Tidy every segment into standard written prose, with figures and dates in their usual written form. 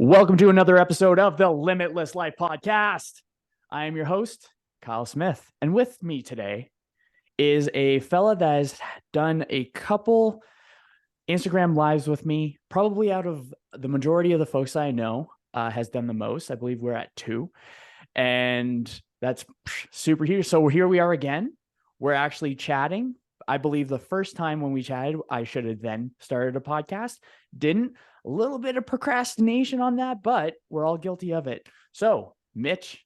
Welcome to another episode of the Limitless Life Podcast. I am your host, Kyle Smith, and with me today is a fella that has done a couple Instagram lives with me. Probably out of the majority of the folks I know, has done the most. I believe we're at 2, and that's super huge. So here we are again. We're actually chatting. I believe the first time when we chatted, I should have then started a podcast. Didn't. A little bit of procrastination on that, but we're all guilty of it. So, Mitch,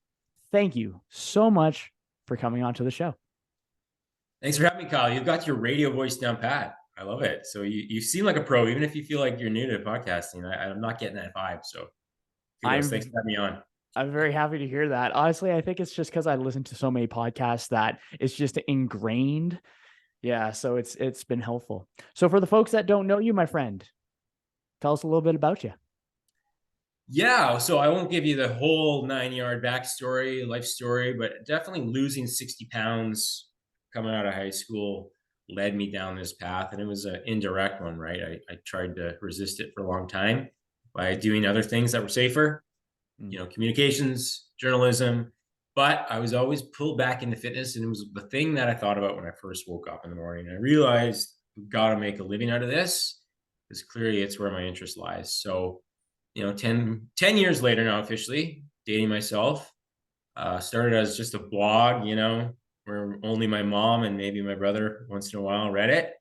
thank you so much for coming on to the show. Thanks for having me, Kyle. You've got your radio voice down pat. I love it. So you seem like a pro, even if you feel like you're new to podcasting. I'm not getting that vibe. So kudos. Thanks for having me on. I'm very happy to hear that. Honestly, I think it's just because I listen to so many podcasts that it's just ingrained. Yeah, so it's been helpful. So for the folks that don't know you, my friend, tell us a little bit about you. Yeah, so I won't give you the whole 9-yard backstory, life story, but definitely losing 60 pounds coming out of high school led me down this path. And it was an indirect one, right? I tried to resist it for a long time by doing other things that were safer, communications, journalism. But I was always pulled back into fitness. And it was the thing that I thought about when I first woke up in the morning. I realized we've got to make a living out of this because clearly it's where my interest lies. So 10 years later now, officially dating myself, started as just a blog, where only my mom and maybe my brother once in a while read it.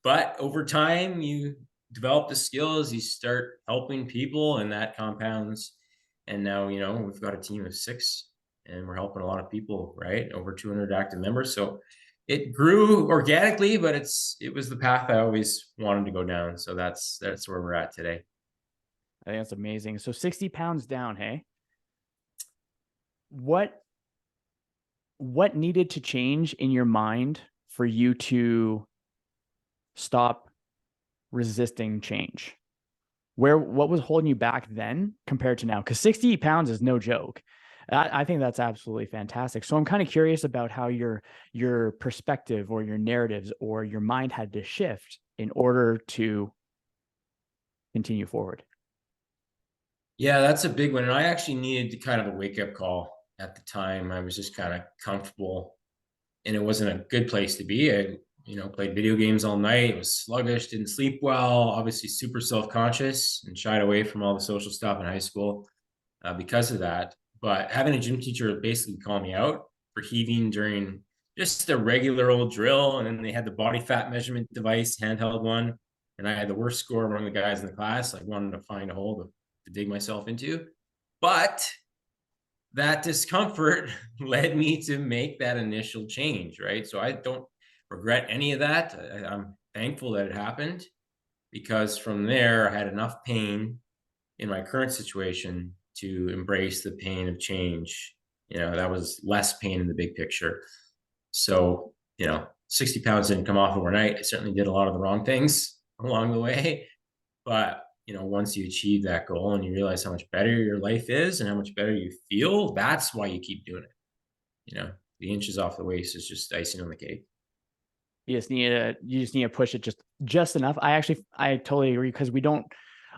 But over time, you develop the skills, you start helping people, and that compounds. And now, we've got a team of 6 and we're helping a lot of people, right? Over 200 active members. So it grew organically, but it was the path I always wanted to go down. So that's where we're at today. I think that's amazing. So 60 pounds down, hey? What needed to change in your mind for you to stop resisting change? What was holding you back then compared to now? Because 60 pounds is no joke. I think that's absolutely fantastic. So I'm kind of curious about how your perspective or your narratives or your mind had to shift in order to continue forward. Yeah, that's a big one. And I actually needed to kind of a wake-up call at the time. I was just kind of comfortable and it wasn't a good place to be. I, played video games all night. It was sluggish, didn't sleep well, obviously super self-conscious and shied away from all the social stuff in high school because of that. But having a gym teacher basically call me out for heaving during just a regular old drill. And then they had the body fat measurement device, handheld one. And I had the worst score among the guys in the class. I wanted to find a hole to dig myself into. But that discomfort led me to make that initial change, right? So I don't regret any of that. I'm thankful that it happened because from there I had enough pain in my current situation to embrace the pain of change. That was less pain in the big picture. So, 60 pounds didn't come off overnight. I certainly did a lot of the wrong things along the way, but once you achieve that goal and you realize how much better your life is and how much better you feel, that's why you keep doing it. The inches off the waist is just icing on the cake. You just need to push it just enough. I totally agree because we don't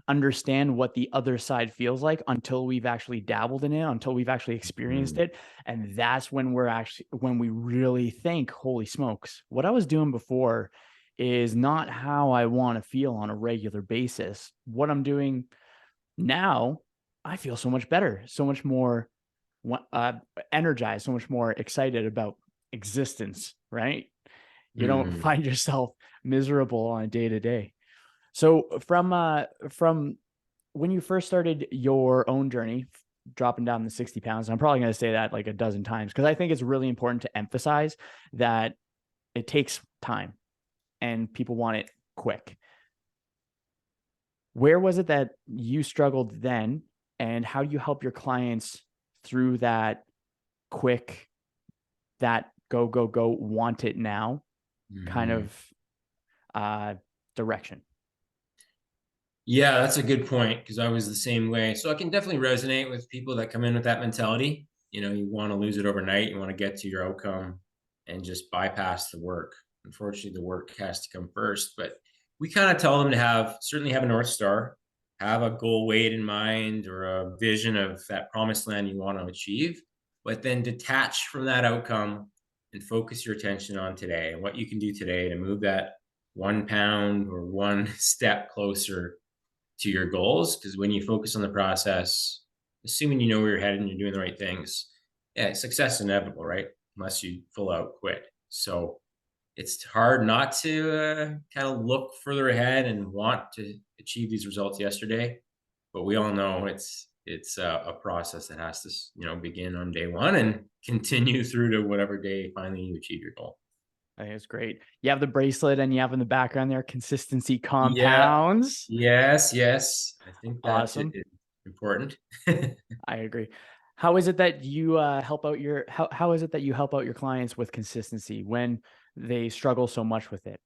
understand what the other side feels like until we've actually dabbled in it, until we've actually experienced it. And that's when we really think, holy smokes, what I was doing before is not how I want to feel on a regular basis. What I'm doing now, I feel so much better, so much more energized, so much more excited about existence, right? You don't find yourself miserable on a day-to-day. So from when you first started your own journey, dropping down the 60 pounds, I'm probably going to say that like a dozen times because I think it's really important to emphasize that it takes time and people want it quick. Where was it that you struggled then, and how do you help your clients through that quick, that go, want it now kind of direction? Yeah, that's a good point because I was the same way. So I can definitely resonate with people that come in with that mentality. You want to lose it overnight. You want to get to your outcome and just bypass the work. Unfortunately, the work has to come first, but we kind of tell them to certainly have a North Star. have a goal weight in mind or a vision of that promised land you want to achieve, but then detach from that outcome and focus your attention on today and what you can do today to move that 1 pound or one step closer to your goals. Because when you focus on the process, assuming you know where you're headed and you're doing the right things, yeah, success is inevitable, right? Unless you full out quit. So it's hard not to kind of look further ahead and want to achieve these results yesterday, but we all know it's a process that has to begin on day one and continue through to whatever day finally you achieve your goal. I think it's great. You have the bracelet and you have in the background there, consistency Yeah. compounds. Yes. I think that Awesome. is important. I agree. How is it that you help out your how is it that you help out your clients with consistency when they struggle so much with it?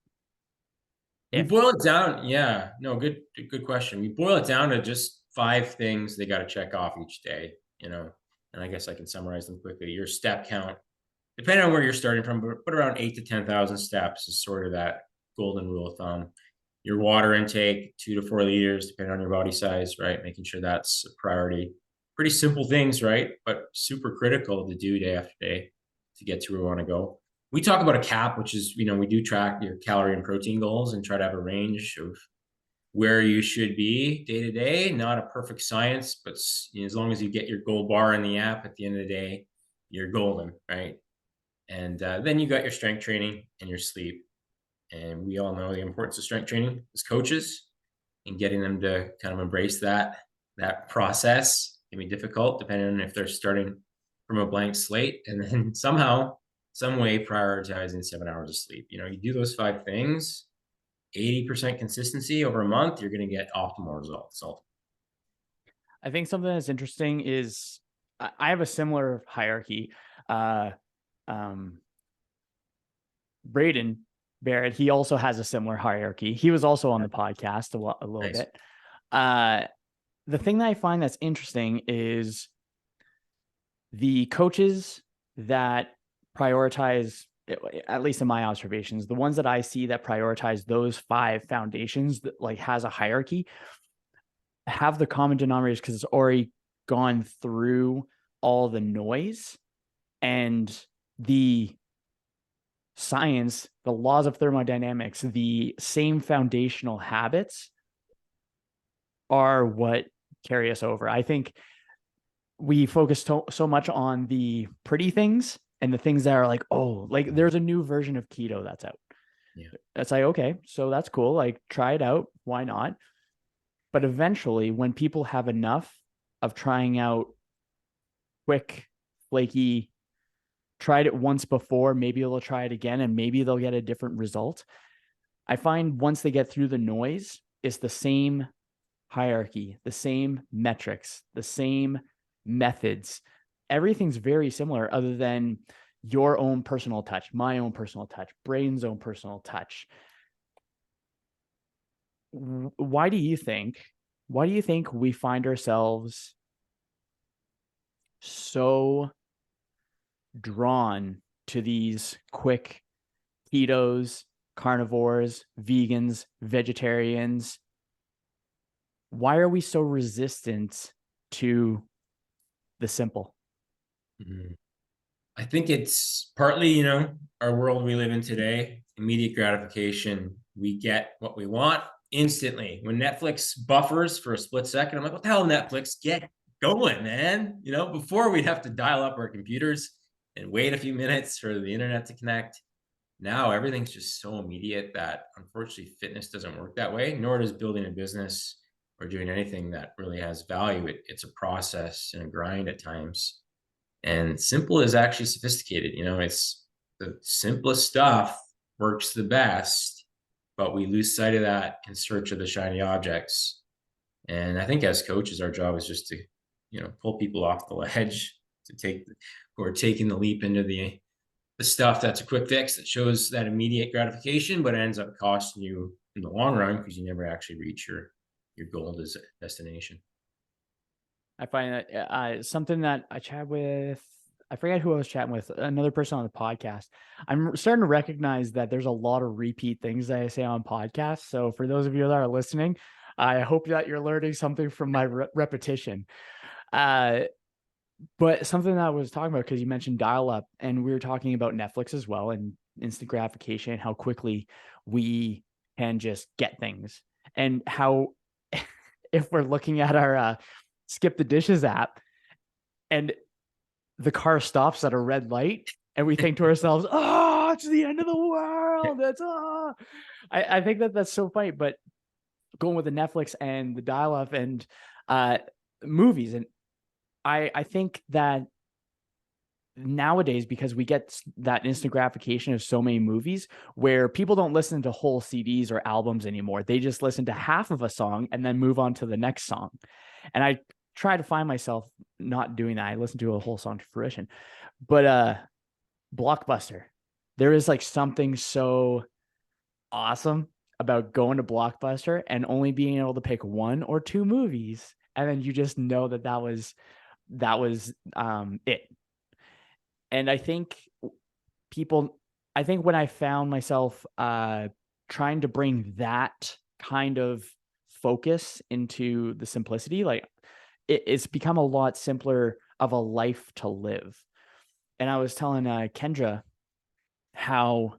We If boil it down. Yeah, no, good question. We boil it down to just 5 things they gotta check off each day, and I guess I can summarize them quickly. Your step count, depending on where you're starting from, but around 8 to 10,000 steps is sort of that golden rule of thumb. Your water intake, 2 to 4 liters, depending on your body size, right? Making sure that's a priority. Pretty simple things, right? But super critical to do day after day to get to where we wanna go. We talk about a cap, which is, we do track your calorie and protein goals and try to have a range of where you should be day to day. Not a perfect science, but as long as you get your gold bar in the app at the end of the day, you're golden, right? And then you got your strength training and your sleep. And we all know the importance of strength training as coaches and getting them to kind of embrace that process can be difficult depending on if they're starting from a blank slate and then somehow, some way prioritizing 7 hours of sleep. You do those 5 things, 80% consistency over a month, you're going to get optimal results. So, I think something that's interesting is I have a similar hierarchy. Uh, um, Braden Barrett, he also has a similar hierarchy. He was also on the podcast a little nice. bit. The thing that I find that's interesting is the coaches that prioritize, at least in my observations, the ones that I see that prioritize those 5 foundations that like has a hierarchy have the common denominators because it's already gone through all the noise and the science, the laws of thermodynamics, the same foundational habits are what carry us over. I think we focus so much on the pretty things and the things that are like, oh, like there's a new version of keto that's out. Yeah. That's like, okay, so that's cool. Like try it out. Why not? But eventually when people have enough of trying out quick, flaky, tried it once before, maybe they'll try it again and maybe they'll get a different result. I find once they get through the noise, it's the same hierarchy, the same metrics, the same methods. Everything's very similar other than your own personal touch, my own personal touch, Brain's own personal touch. Why do you think we find ourselves so drawn to these quick ketos, carnivores, vegans, vegetarians? Why are we so resistant to the simple? Mhm. I think it's partly, our world we live in today, immediate gratification. We get what we want instantly. When Netflix buffers for a split second, I'm like, what the hell, Netflix? Get going, man. Before we'd have to dial up our computers and wait a few minutes for the internet to connect. Now everything's just so immediate that unfortunately fitness doesn't work that way, nor does building a business or doing anything that really has value. It's a process and a grind at times. And simple is actually sophisticated. It's the simplest stuff works the best, but we lose sight of that in search of the shiny objects. And I think as coaches, our job is just to, pull people off the ledge to who are taking the leap into the stuff that's a quick fix that shows that immediate gratification, but ends up costing you in the long run because you never actually reach your goal destination. I find that something that I chat with, I forget who I was chatting with, another person on the podcast. I'm starting to recognize that there's a lot of repeat things that I say on podcasts. So for those of you that are listening, I hope that you're learning something from my repetition. Uh, but something that I was talking about, because you mentioned dial up, and we were talking about Netflix as well, and instant gratification, how quickly we can just get things, and how if we're looking at our skip the dishes app and the car stops at a red light and we think to ourselves, oh, it's the end of the world. That's I think that that's so funny. But going with the Netflix and the dial up and uh movies, and I think that nowadays, because we get that instant gratification of so many movies, where people don't listen to whole CDs or albums anymore, they just listen to half of a song and then move on to the next song. And I try to find myself not doing that. I listen to a whole song to fruition. But Blockbuster, there is like something so awesome about going to Blockbuster and only being able to pick one or two movies, and then you just know that that was it. And I think people, I think when I found myself trying to bring that kind of focus into the simplicity, like it's become a lot simpler of a life to live. And I was telling Kendra how,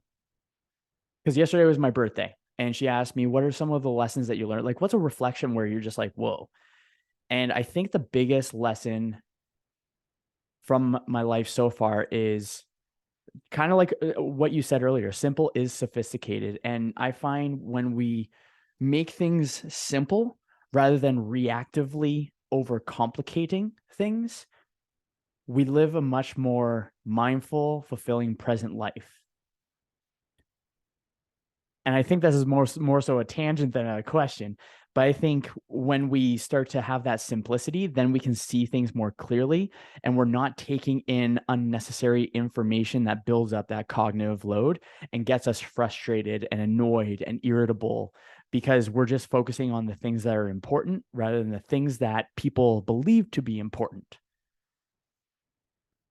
because yesterday was my birthday, and she asked me, what are some of the lessons that you learned? Like, what's a reflection where you're just like, whoa. And I think the biggest lesson from my life so far is kind of like what you said earlier, simple is sophisticated. And I find when we make things simple rather than reactively overcomplicating things, we live a much more mindful, fulfilling present life. And I think this is more so a tangent than a question. But I think when we start to have that simplicity, then we can see things more clearly, and we're not taking in unnecessary information that builds up that cognitive load and gets us frustrated and annoyed and irritable, because we're just focusing on the things that are important rather than the things that people believe to be important.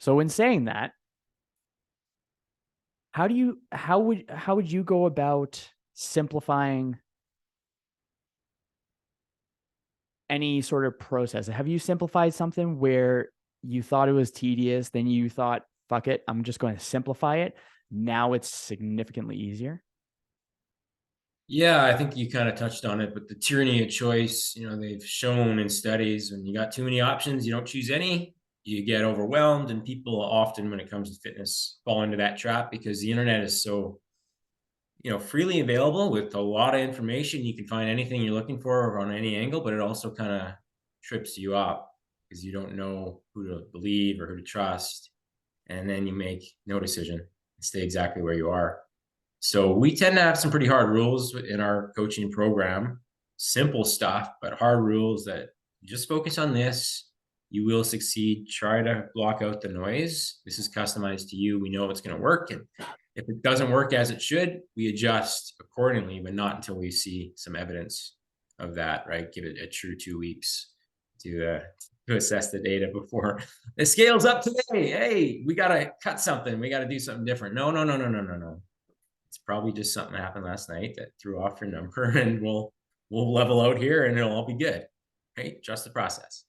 So in saying that, how would you go about simplifying any sort of process? Have you simplified something where you thought it was tedious, then you thought, fuck it, I'm just going to simplify it? Now it's significantly easier. Yeah, I think you kind of touched on it, but the tyranny of choice, they've shown in studies when you got too many options, you don't choose any, you get overwhelmed. And people often, when it comes to fitness, fall into that trap because the internet is so, freely available with a lot of information. You can find anything you're looking for on any angle, but it also kind of trips you up because you don't know who to believe or who to trust. And then you make no decision and stay exactly where you are. So we tend to have some pretty hard rules in our coaching program, simple stuff, but hard rules that you just focus on this, you will succeed. Try to block out the noise. This is customized to you. We know it's going to work. And if it doesn't work as it should, we adjust accordingly, but not until we see some evidence of that, right? Give it a true 2 weeks to assess the data before the scale's up today. Hey, we got to cut something. We got to do something different. No. It's probably just something that happened last night that threw off your number, and we'll level out here and it'll all be good. Right? Trust the process.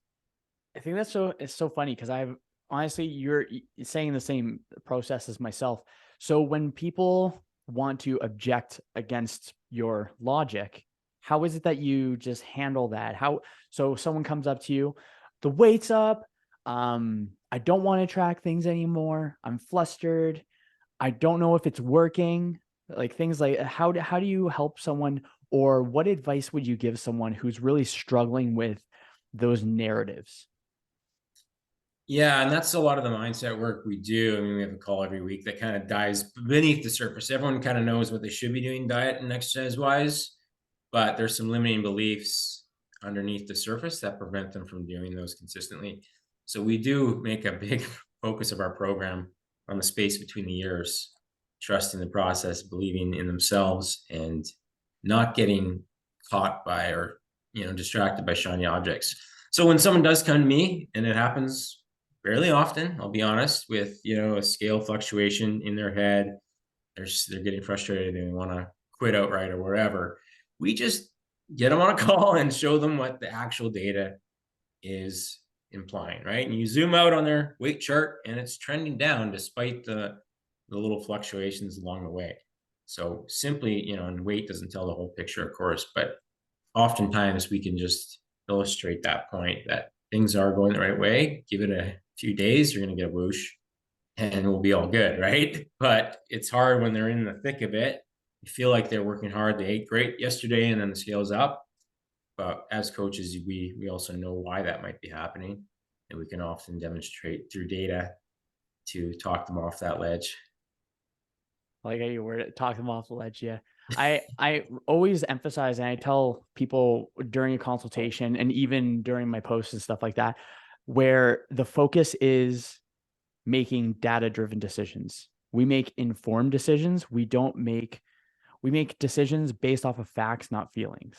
I think it's so funny because I've honestly, you're saying the same process as myself. So when people want to object against your logic, how is it that you just handle that? So someone comes up to you, the weight's up. I don't want to track things anymore. I'm flustered. I don't know if it's working. Like things like how do you help someone, or what advice would you give someone who's really struggling with those narratives? Yeah, and that's a lot of the mindset work we do. I mean, we have a call every week that kind of dives beneath the surface. Everyone kind of knows what they should be doing diet and exercise wise, but there's some limiting beliefs underneath the surface that prevent them from doing those consistently. So we do make a big focus of our program on the space between the ears, trusting the process, believing in themselves, and not getting caught by or distracted by shiny objects. So when someone does come to me, and it happens fairly often, I'll be honest, with a scale fluctuation in their head, they're getting frustrated and they want to quit outright or wherever. We just get them on a call and show them what the actual data is implying, right? And you zoom out on their weight chart and it's trending down despite the little fluctuations along the way. So simply, and weight doesn't tell the whole picture, of course, but oftentimes we can just illustrate that point that things are going the right way. Give it a few days, you're going to get a whoosh and we'll be all good, right? But it's hard when they're in the thick of it. You feel like they're working hard. They ate great yesterday and then the scale's up. But as coaches, we also know why that might be happening. And we can often demonstrate through data to talk them off that ledge. Like how you word it, talk them off the ledge. Yeah. I always emphasize, and I tell people during a consultation and even during my posts and stuff like that, where the focus is making data-driven decisions. We make informed decisions. We make decisions based off of facts, not feelings.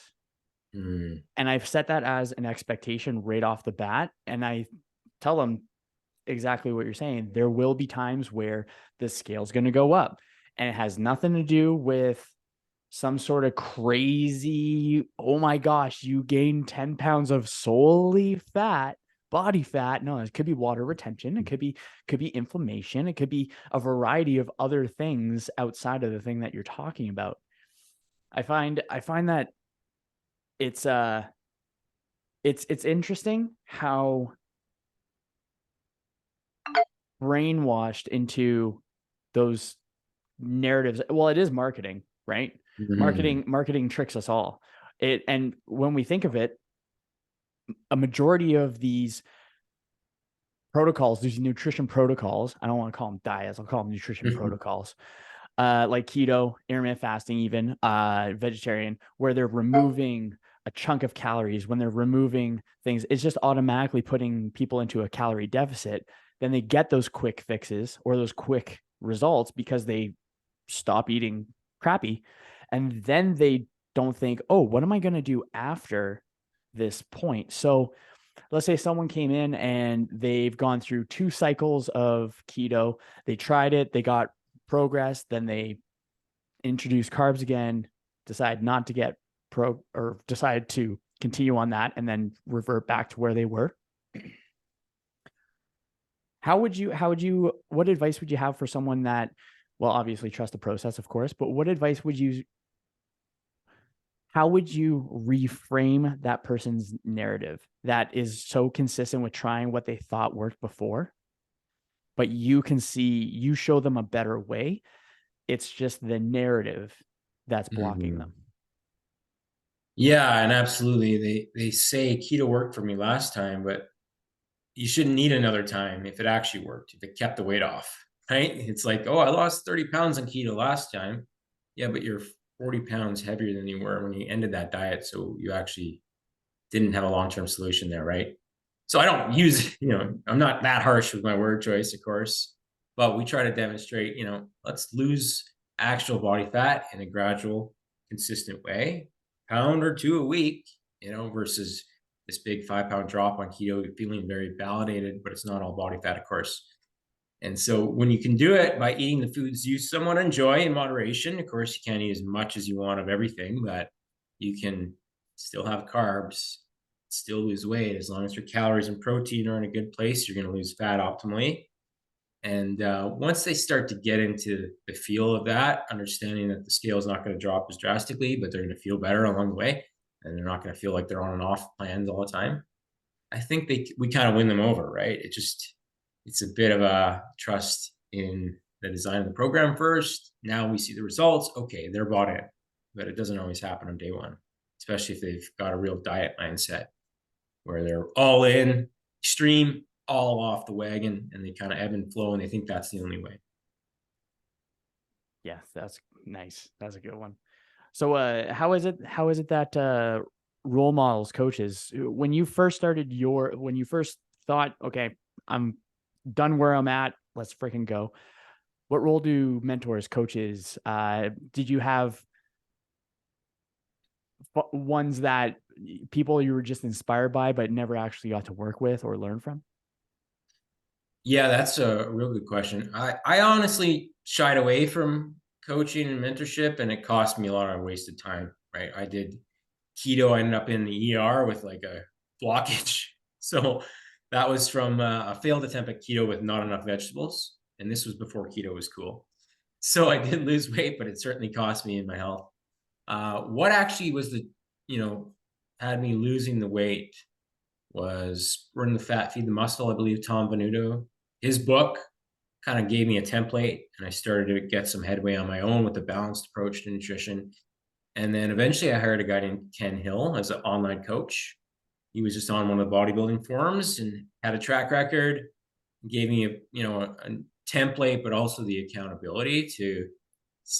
Mm. And I've set that as an expectation right off the bat. And I tell them exactly what you're saying. There will be times where the scale's going to go up, and it has nothing to do with some sort of crazy, oh my gosh, you gained 10 pounds of solely fat, body fat. No, it could be water retention. It could be inflammation. It could be a variety of other things outside of the thing that you're talking about. I find that it's interesting how brainwashed into those narratives. Well, it is marketing, right? Mm-hmm. Marketing tricks us all. And when we think of it, a majority of these protocols, these nutrition protocols, I don't want to call them diets, I'll call them nutrition protocols, like keto, intermittent fasting, even vegetarian, where they're removing a chunk of calories, when they're removing things, it's just automatically putting people into a calorie deficit. Then they get those quick fixes or those quick results because they stop eating crappy. And then they don't think, oh, what am I going to do after this point? So let's say someone came in and they've gone through 2 cycles of keto. They tried it, they got progress, then they introduce carbs again, decide not to get or decide to continue on that and then revert back to where they were. What advice would you have for someone that, well, obviously trust the process, of course, but how would you reframe that person's narrative that is so consistent with trying what they thought worked before, but you show them a better way? It's just the narrative that's blocking them. Yeah, and absolutely. They say keto worked for me last time, but you shouldn't need another time if it actually worked, if it kept the weight off, right? It's like, oh, I lost 30 pounds on keto last time. Yeah, but you're 40 pounds heavier than you were when you ended that diet. So you actually didn't have a long-term solution there, right? So I don't use, I'm not that harsh with my word choice, of course, but we try to demonstrate, let's lose actual body fat in a gradual, consistent way, pound or 2 a week, versus this big 5-pound drop on keto, feeling very validated, but it's not all body fat, of course. And so when you can do it by eating the foods you somewhat enjoy in moderation, of course, you can't eat as much as you want of everything, but you can still have carbs, still lose weight. As long as your calories and protein are in a good place, you're going to lose fat optimally. And once they start to get into the feel of that, understanding that the scale is not going to drop as drastically, but they're going to feel better along the way, and they're not going to feel like they're on and off plans all the time, I think we kind of win them over, right? It's a bit of a trust in the design of the program first. Now we see the results. Okay, they're bought in, but it doesn't always happen on day one, especially if they've got a real diet mindset where they're all in, extreme, all off the wagon, and they kind of ebb and flow, and they think that's the only way. Yeah, that's nice. That's a good one. So how is it that role models, coaches, when you first thought, okay, I'm done where I'm at, let's freaking go, what role do mentors, coaches, did you have ones that people you were just inspired by but never actually got to work with or learn from? Yeah, that's a real good question. I honestly shied away from coaching and mentorship, and it cost me a lot of wasted time, right? I did keto, I ended up in the ER with like a blockage. So that was from a failed attempt at keto with not enough vegetables. And this was before keto was cool. So I did lose weight, but it certainly cost me in my health. What actually was had me losing the weight was Burn the Fat, Feed the Muscle. I believe Tom Venuto, his book kind of gave me a template, and I started to get some headway on my own with a balanced approach to nutrition. And then eventually I hired a guy named Ken Hill as an online coach. He was just on one of the bodybuilding forums and had a track record, gave me a template, but also the accountability to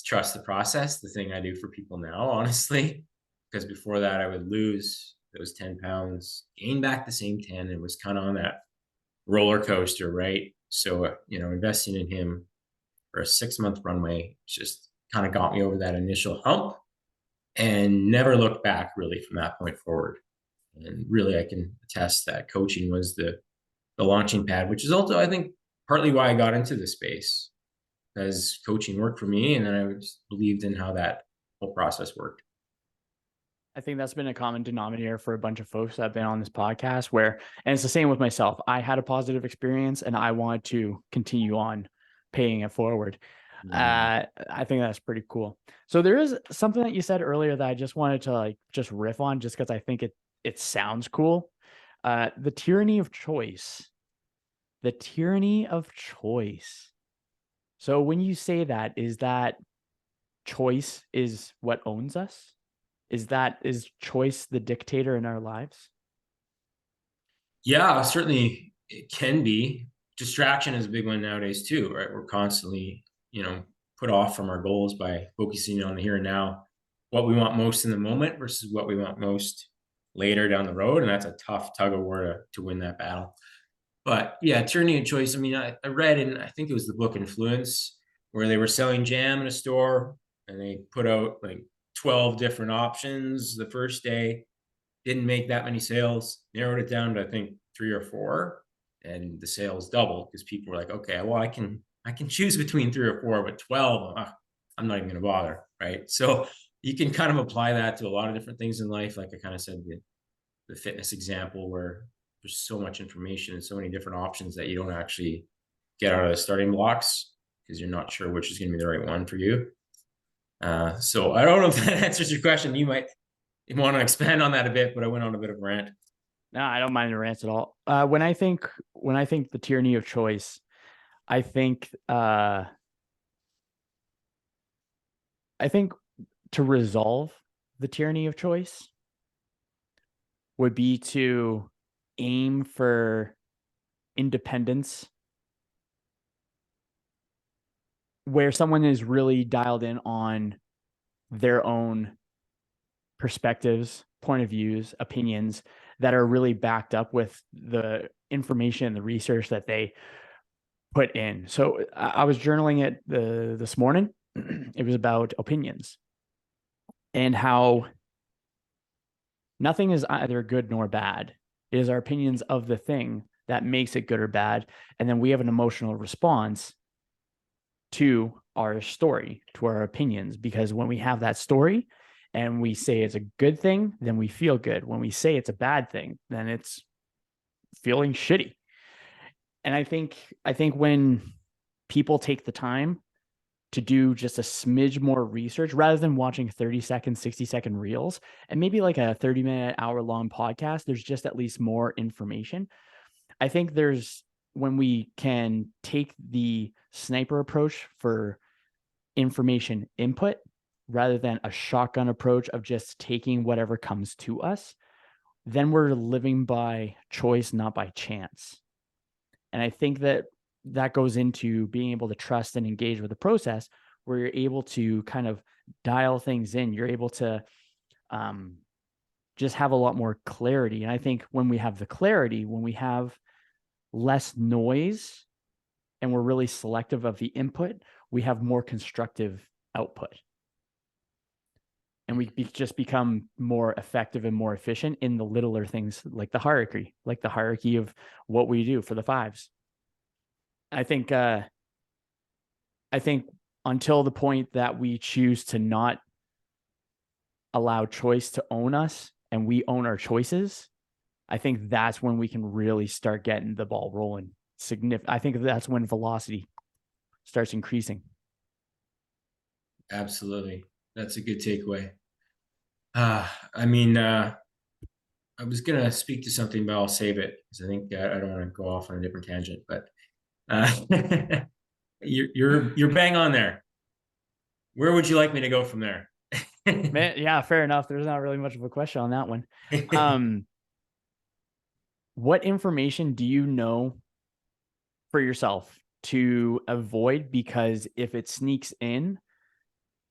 trust the process, the thing I do for people now, honestly. Because before that, I would lose those 10 pounds, gain back the same 10. It was kind of on that roller coaster, right? So, investing in him for a 6-month runway just kind of got me over that initial hump and never looked back really from that point forward. And really, I can attest that coaching was the launching pad, which is also, I think, partly why I got into the space, because coaching worked for me, and then I believed in how that whole process worked. I think that's been a common denominator for a bunch of folks that have been on this podcast and it's the same with myself. I had a positive experience and I wanted to continue on paying it forward. I think that's pretty cool. So there is something that you said earlier that I just wanted to just riff on just because I think it sounds cool. The tyranny of choice. The tyranny of choice. So when you say that, is that choice is what owns us? Is choice the dictator in our lives? Yeah, certainly it can be. Distraction is a big one nowadays too, right? We're constantly, put off from our goals by focusing on the here and now, what we want most in the moment versus what we want most later down the road. And that's a tough tug of war to win that battle. But yeah, tyranny of choice. I mean, I read in, I think it was the book Influence, where they were selling jam in a store and they put out like 12 different options the first day, didn't make that many sales, narrowed it down to I think 3 or 4, and the sales doubled because people were like, okay, well, I can choose between 3 or 4, but 12, I'm not even going to bother, right? So you can kind of apply that to a lot of different things in life. Like I kind of said, the fitness example, where there's so much information and so many different options that you don't actually get out of the starting blocks because you're not sure which is going to be the right one for you. So I don't know if that answers your question. You might want to expand on that a bit, but I went on a bit of a rant. No, I don't mind the rants at all. When I think the tyranny of choice, I think to resolve the tyranny of choice would be to aim for independence, where someone is really dialed in on their own perspectives, point of views, opinions that are really backed up with the information and the research that they put in. So I was journaling it this morning. It was about opinions and how nothing is either good nor bad. It is our opinions of the thing that makes it good or bad. And then we have an emotional response to our story, to our opinions, because when we have that story and we say it's a good thing, then we feel good. When we say it's a bad thing, then it's feeling shitty. And I think when people take the time to do just a smidge more research rather than watching 30-second, 60-second reels and maybe like a 30-minute, hour-long podcast, there's just at least more information. I think when we can take the sniper approach for information input rather than a shotgun approach of just taking whatever comes to us, then we're living by choice, not by chance. And I think that goes into being able to trust and engage with the process, where you're able to kind of dial things in. You're able to just have a lot more clarity. And I think when we have the clarity, when we have less noise and we're really selective of the input, we have more constructive output. And we just become more effective and more efficient in the littler things like the hierarchy of what we do for the 5s. I think until the point that we choose to not allow choice to own us and we own our choices, I think that's when we can really start getting the ball rolling. I think that's when velocity starts increasing. Absolutely. That's a good takeaway. I mean, I was gonna speak to something, but I'll save it because I think I don't want to go off on a different tangent. But uh, you're bang on there. Where would you like me to go from there? Man, yeah, fair enough. There's not really much of a question on that one. Um, what information do you know for yourself to avoid? Because if it sneaks in,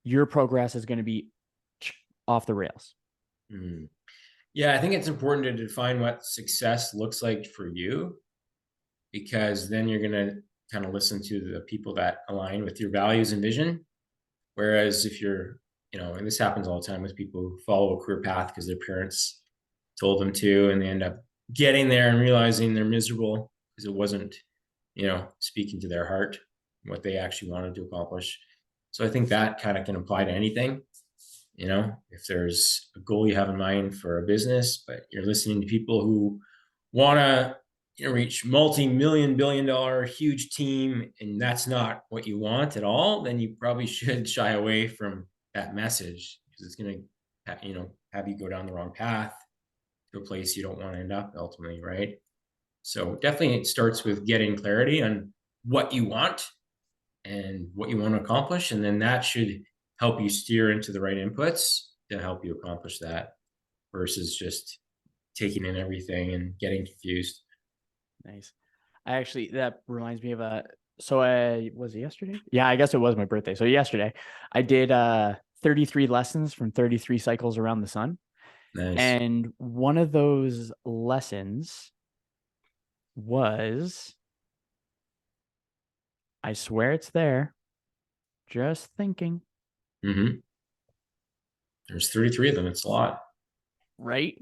your progress is going to be off the rails. Yeah, I think it's important to define what success looks like for you, because then you're going to kind of listen to the people that align with your values and vision. Whereas if you're, and this happens all the time with people who follow a career path because their parents told them to, and they end up getting there and realizing they're miserable because it wasn't, speaking to their heart, what they actually wanted to accomplish. So I think that kind of can apply to anything. If there's a goal you have in mind for a business, but you're listening to people who want to reach multi-million billion-dollar huge team, and that's not what you want at all, then you probably should shy away from that message, because it's going to have you go down the wrong path to a place you don't want to end up ultimately, right? So definitely it starts with getting clarity on what you want and what you want to accomplish, and then that should help you steer into the right inputs to help you accomplish that, versus just taking in everything and getting confused. Nice. That reminds me of so I was it yesterday? Yeah, I guess it was my birthday. So yesterday I did 33 lessons from 33 cycles around the sun. Nice. And one of those lessons was, I swear it's there, just thinking. Mm-hmm. There's 33 of them. It's a lot. Right?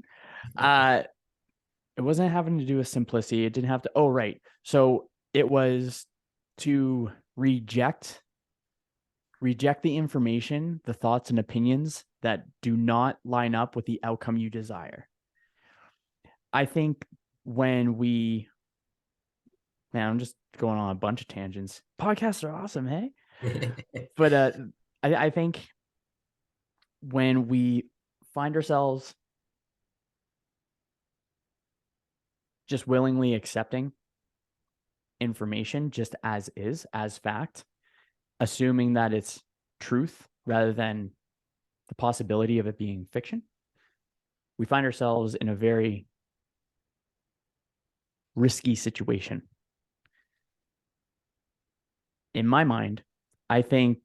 It wasn't having to do with simplicity. It didn't have to. Oh, right. So it was to reject the information, the thoughts and opinions that do not line up with the outcome you desire. I think when man, I'm just going on a bunch of tangents. Podcasts are awesome, hey? But I think when we find ourselves just willingly accepting information just as is, as fact, assuming that it's truth rather than the possibility of it being fiction, we find ourselves in a very risky situation. In my mind, I think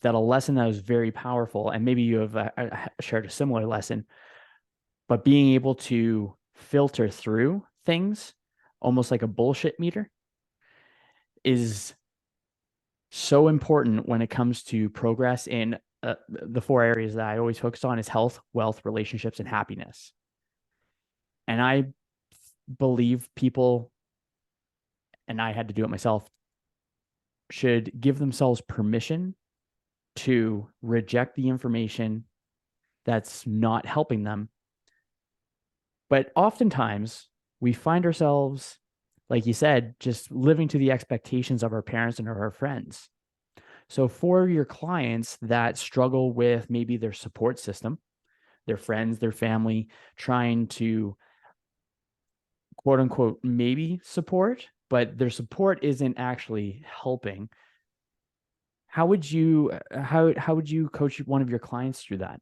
that a lesson that was very powerful, and maybe you have shared a similar lesson, but being able to filter through things almost like a bullshit meter is so important when it comes to progress in the 4 areas that I always focus on: is health, wealth, relationships, and happiness. And I believe people, and I had to do it myself, should give themselves permission to reject the information that's not helping them. But oftentimes we find ourselves, like you said, just living to the expectations of our parents and our friends. So for your clients that struggle with maybe their support system, their friends, their family, trying to quote unquote maybe support, but their support isn't actually helping, how would you coach one of your clients through that?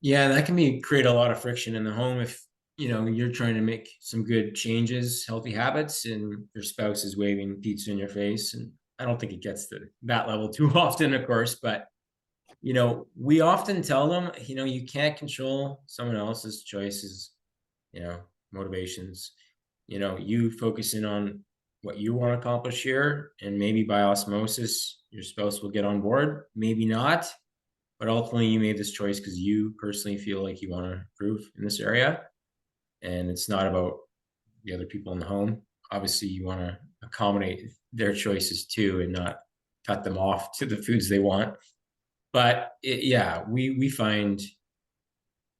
Yeah, that can create a lot of friction in the home if you're trying to make some good changes, healthy habits, and your spouse is waving pizza in your face. And I don't think it gets to that level too often, of course, but we often tell them, you can't control someone else's choices, motivations. You focus in on what you want to accomplish here, and maybe by osmosis, your spouse will get on board, maybe not. But ultimately, you made this choice because you personally feel like you want to improve in this area. And it's not about the other people in the home. Obviously, you want to accommodate their choices too and not cut them off to the foods they want. But we find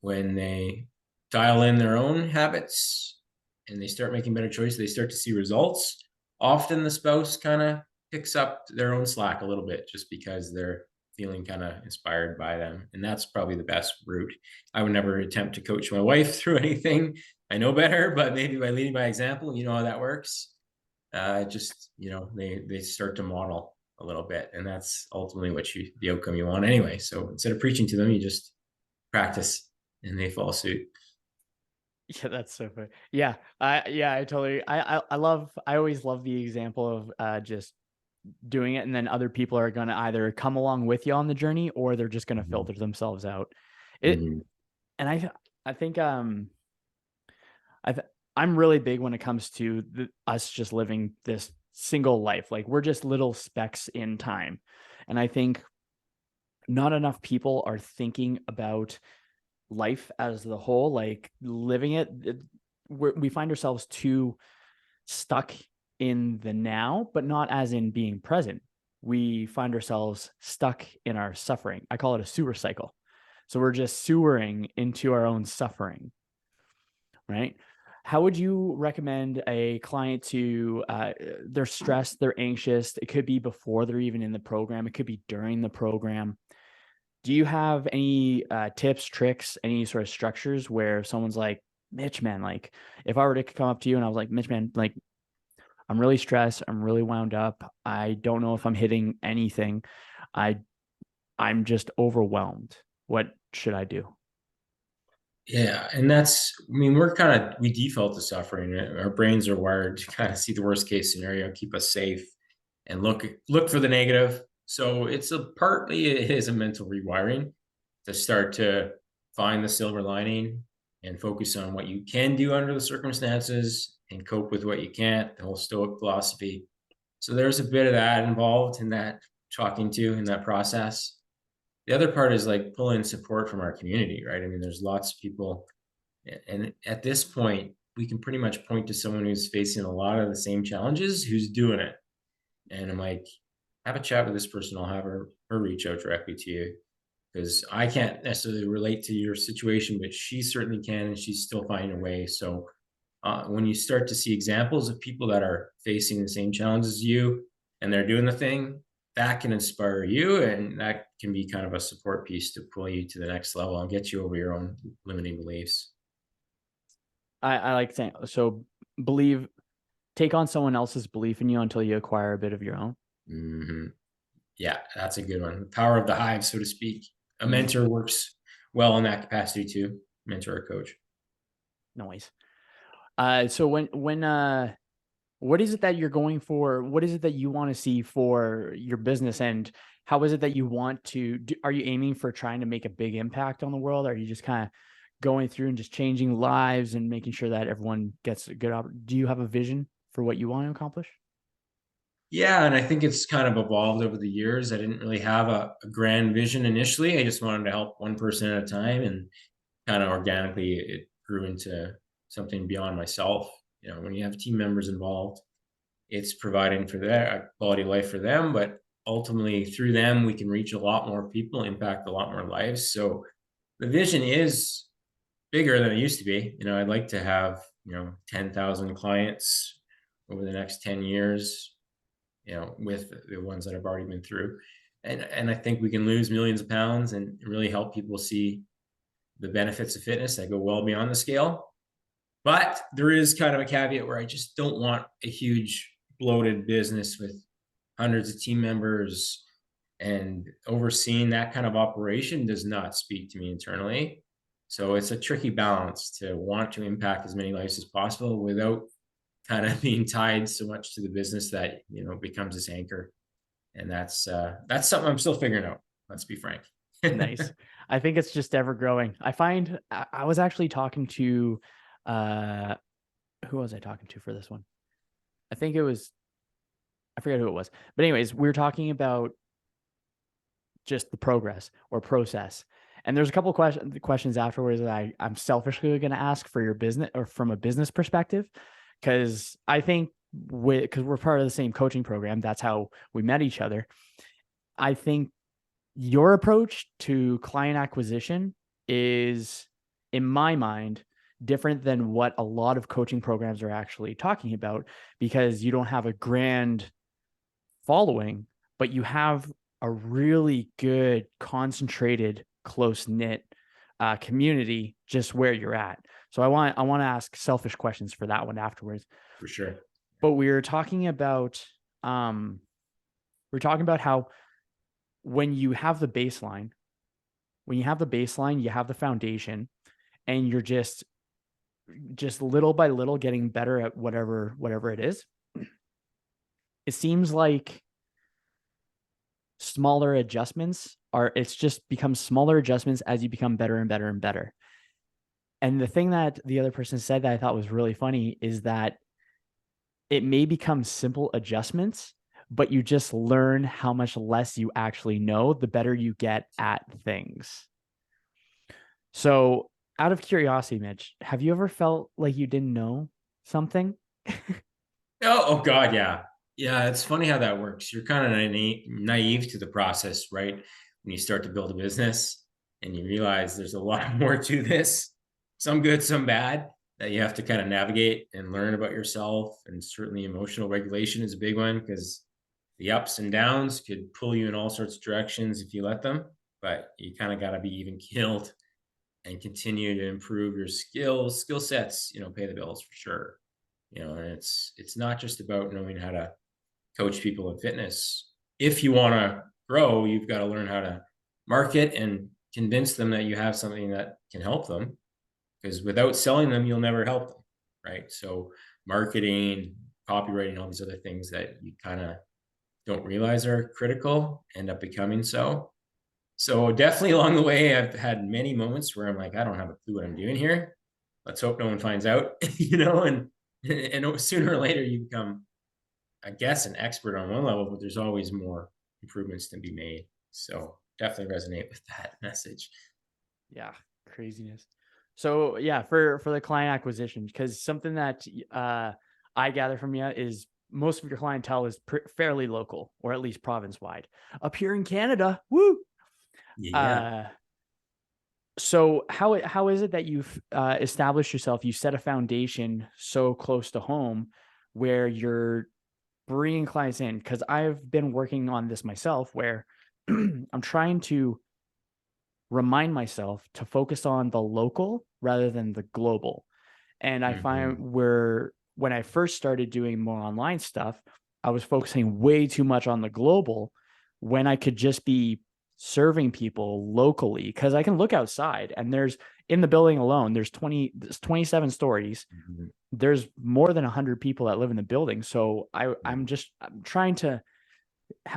when they dial in their own habits and they start making better choices, they start to see results. Often the spouse kind of picks up their own slack a little bit just because they're feeling kind of inspired by them. And that's probably the best route. I would never attempt to coach my wife through anything. I know better, but maybe by leading by example, you know how that works. Just, they start to model a little bit, and that's ultimately the outcome you want anyway. So instead of preaching to them, you just practice and they follow suit. Yeah, that's so funny. Yeah, I totally. I always love the example of just doing it, and then other people are gonna either come along with you on the journey, or they're just gonna Mhm. filter themselves out. It Mhm. and I think I th- I'm really big when it comes to us just living this single life. Like we're just little specks in time, and I think not enough people are thinking about life as the whole, like living it. We find ourselves too stuck in the now, but not as in being present. We find ourselves stuck in our suffering. I call it a sewer cycle. So we're just sewering into our own suffering, right? How would you recommend a client to, they're stressed, they're anxious? It could be before they're even in the program, it could be during the program. Do you have any tips, tricks, any sort of structures where someone's like, Mitch, man, like if I were to come up to you and I was like, Mitch, man, like I'm really stressed, I'm really wound up, I don't know if I'm hitting anything, I I'm just overwhelmed. What should I do? Yeah, and we default to suffering. Our brains are wired to kind of see the worst case scenario, keep us safe, and look for the negative. So it is a mental rewiring to start to find the silver lining and focus on what you can do under the circumstances and cope with what you can't. The whole Stoic philosophy. So there's a bit of that involved in that talking to in that process. The other part is like pulling support from our community, right? I mean, there's lots of people, and at this point, we can pretty much point to someone who's facing a lot of the same challenges who's doing it. And I'm like, have a chat with this person. I'll have her reach out directly to you because I can't necessarily relate to your situation, but she certainly can, and she's still finding a way. So when you start to see examples of people that are facing the same challenges as you and they're doing the thing, that can inspire you, and that can be kind of a support piece to pull you to the next level and get you over your own limiting beliefs. I like saying so. Believe, take on someone else's belief in you until you acquire a bit of your own. Hmm. Yeah, that's a good one. The power of the hive, so to speak. A Mm, mentor works well in that capacity too. Mentor or coach. noise. So what is it that you're going for? What is it that you want to see for your business? And how is it that you want to do? Are you aiming for trying to make a big impact on the world? Are you just kind of going through and just changing lives and making sure that everyone gets a good do you have a vision for what you want to accomplish? Yeah, and I think it's kind of evolved over the years. I didn't really have a grand vision initially. I just wanted to help one person at a time, and kind of organically it grew into something beyond myself. When you have team members involved, it's providing for their quality of life for them, but ultimately through them we can reach a lot more people, impact a lot more lives. So the vision is bigger than it used to be. I'd like to have 10,000 clients over the next 10 years, with the ones that I've already been through. And I think we can lose millions of pounds and really help people see the benefits of fitness that go well beyond the scale. But there is kind of a caveat where I just don't want a huge bloated business with hundreds of team members, and overseeing that kind of operation does not speak to me internally. So it's a tricky balance to want to impact as many lives as possible without kind of being tied so much to the business that becomes this anchor. And that's something I'm still figuring out. Let's be frank. Nice. I think it's just ever growing. I find I was actually talking to uh who was I talking to for this one? I think it was, I forget who it was. But anyways, we were talking about just the progress or process. And there's a couple of questions afterwards that I'm selfishly going to ask for your business or from a business perspective, because I think because we're part of the same coaching program, that's how we met each other. I think your approach to client acquisition is, in my mind, different than what a lot of coaching programs are actually talking about, because you don't have a grand following, but you have a really good, concentrated, close-knit community just where you're at. So I want to ask selfish questions for that one afterwards. For sure. But we're talking about how when you have the baseline, you have the foundation, and you're just little by little getting better at whatever it is. It seems like smaller adjustments it's just becomes smaller adjustments as you become better and better and better. And the thing that the other person said that I thought was really funny is that it may become simple adjustments, but you just learn how much less you actually know the better you get at things. So, out of curiosity, Mitch, have you ever felt like you didn't know something? Oh God, yeah. Yeah, it's funny how that works. You're kind of naive to the process, right? When you start to build a business and you realize there's a lot more to this, some good, some bad, that you have to kind of navigate and learn about yourself. And certainly emotional regulation is a big one, because the ups and downs could pull you in all sorts of directions if you let them. But you kind of got to be even keeled and continue to improve your skill sets, pay the bills for sure. And it's not just about knowing how to coach people in fitness. If you want to grow, you've got to learn how to market and convince them that you have something that can help them, because without selling them, you'll never help them, right? So marketing, copywriting, all these other things that you kind of don't realize are critical end up becoming so. So definitely along the way, I've had many moments where I'm like, I don't have a clue what I'm doing here. Let's hope no one finds out, and sooner or later you become, I guess, an expert on one level, but there's always more improvements to be made. So definitely resonate with that message. Yeah, craziness. So yeah, for the client acquisition, because something that I gather from you is most of your clientele is fairly local, or at least province wide. Up here in Canada, woo. Yeah. So how is it that you've established yourself? You set a foundation so close to home where you're bringing clients in, because I've been working on this myself, where I'm trying to remind myself to focus on the local rather than the global. And I find when I first started doing more online stuff, I was focusing way too much on the global when I could just be serving people locally, because I can look outside and there's, in the building alone, there's 27 stories. There's more than 100 people that live in the building. So I'm trying to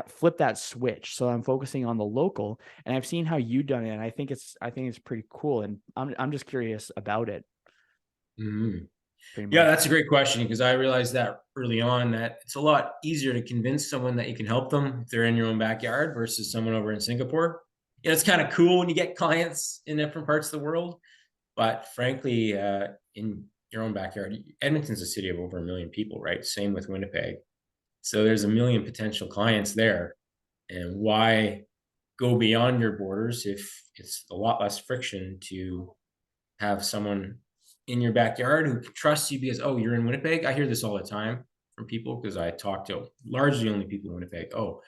flip that switch. So I'm focusing on the local, and I've seen how you've done it. And I think it's pretty cool. And I'm just curious about it. Yeah, that's a great question, because I realized that early on that it's a lot easier to convince someone that you can help them if they're in your own backyard versus someone over in Singapore. It's kind of cool when you get clients in different parts of the world, but frankly, in your own backyard, Edmonton's a city of over 1 million people, right? Same with Winnipeg. So there's 1 million potential clients there. And why go beyond your borders if it's a lot less friction to have someone in your backyard who trusts you because, oh, you're in Winnipeg? I hear this all the time from people, because I talk to largely only people in Winnipeg. Oh,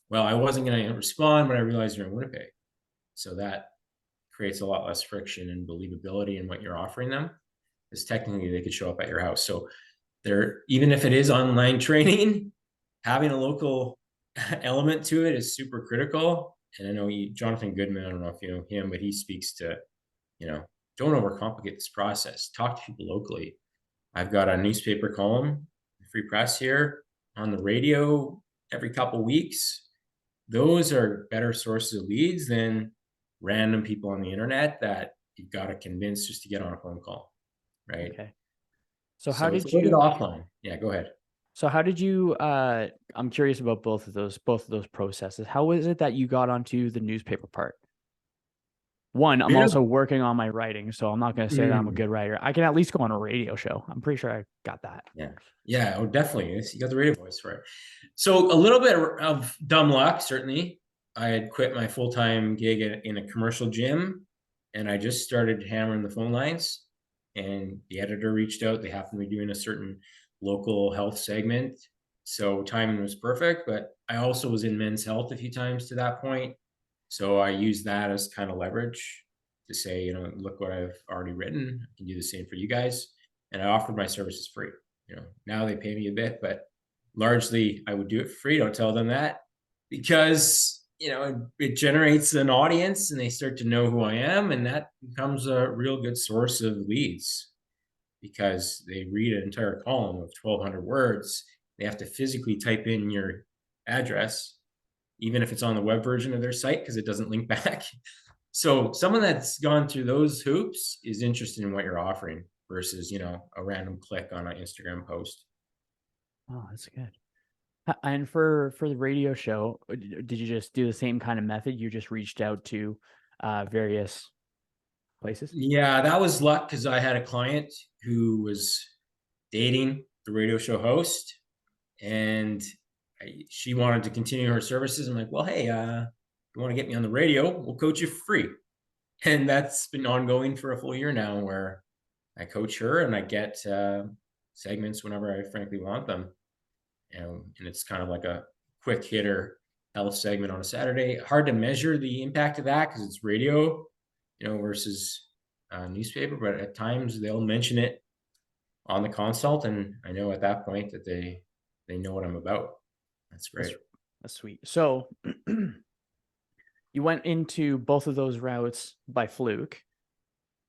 well, I wasn't going to respond, but I realized you're in Winnipeg. So that creates a lot less friction and believability in what you're offering them, because technically they could show up at your house. So even if it is online training, having a local element to it is super critical. And I know Jonathan Goodman, I don't know if you know him, but he speaks to, don't overcomplicate this process. Talk to people locally. I've got a newspaper column, Free Press here, on the radio every couple weeks. Those are better sources of leads than random people on the internet that you've got to convince just to get on a phone call, right? Okay. So how did you offline? Yeah, go ahead. So how did you I'm curious about both of those processes. How is it that you got onto the newspaper part? One, I'm also working on my writing, so I'm not going to say that I'm a good writer. I can at least go on a radio show. I'm pretty sure I got that. Yeah. Oh, definitely. You got the radio voice for it. So a little bit of dumb luck, certainly. I had quit my full-time gig in a commercial gym, and I just started hammering the phone lines. And the editor reached out. They happened to be doing a certain local health segment, so timing was perfect. But I also was in men's health a few times to that point, so I used that as kind of leverage to say, look what I've already written. I can do the same for you guys, and I offered my services free. Now they pay me a bit, but largely I would do it for free. Don't tell them that, because it generates an audience and they start to know who I am, and that becomes a real good source of leads, because they read an entire column of 1,200 words. They have to physically type in your address, even if it's on the web version of their site, because it doesn't link back. So someone that's gone through those hoops is interested in what you're offering versus, a random click on an Instagram post. Oh, that's good. And for the radio show, did you just do the same kind of method? You just reached out to various places? Yeah, that was luck, because I had a client who was dating the radio show host, and she wanted to continue her services. I'm like, well, hey, you want to get me on the radio? We'll coach you for free. And that's been ongoing for a full year now, where I coach her and I get segments whenever I frankly want them. And it's kind of like a quick hitter health segment on a Saturday. Hard to measure the impact of that because it's radio, versus newspaper. But at times they'll mention it on the consult, and I know at that point that they know what I'm about. That's great. That's sweet. So you went into both of those routes by fluke.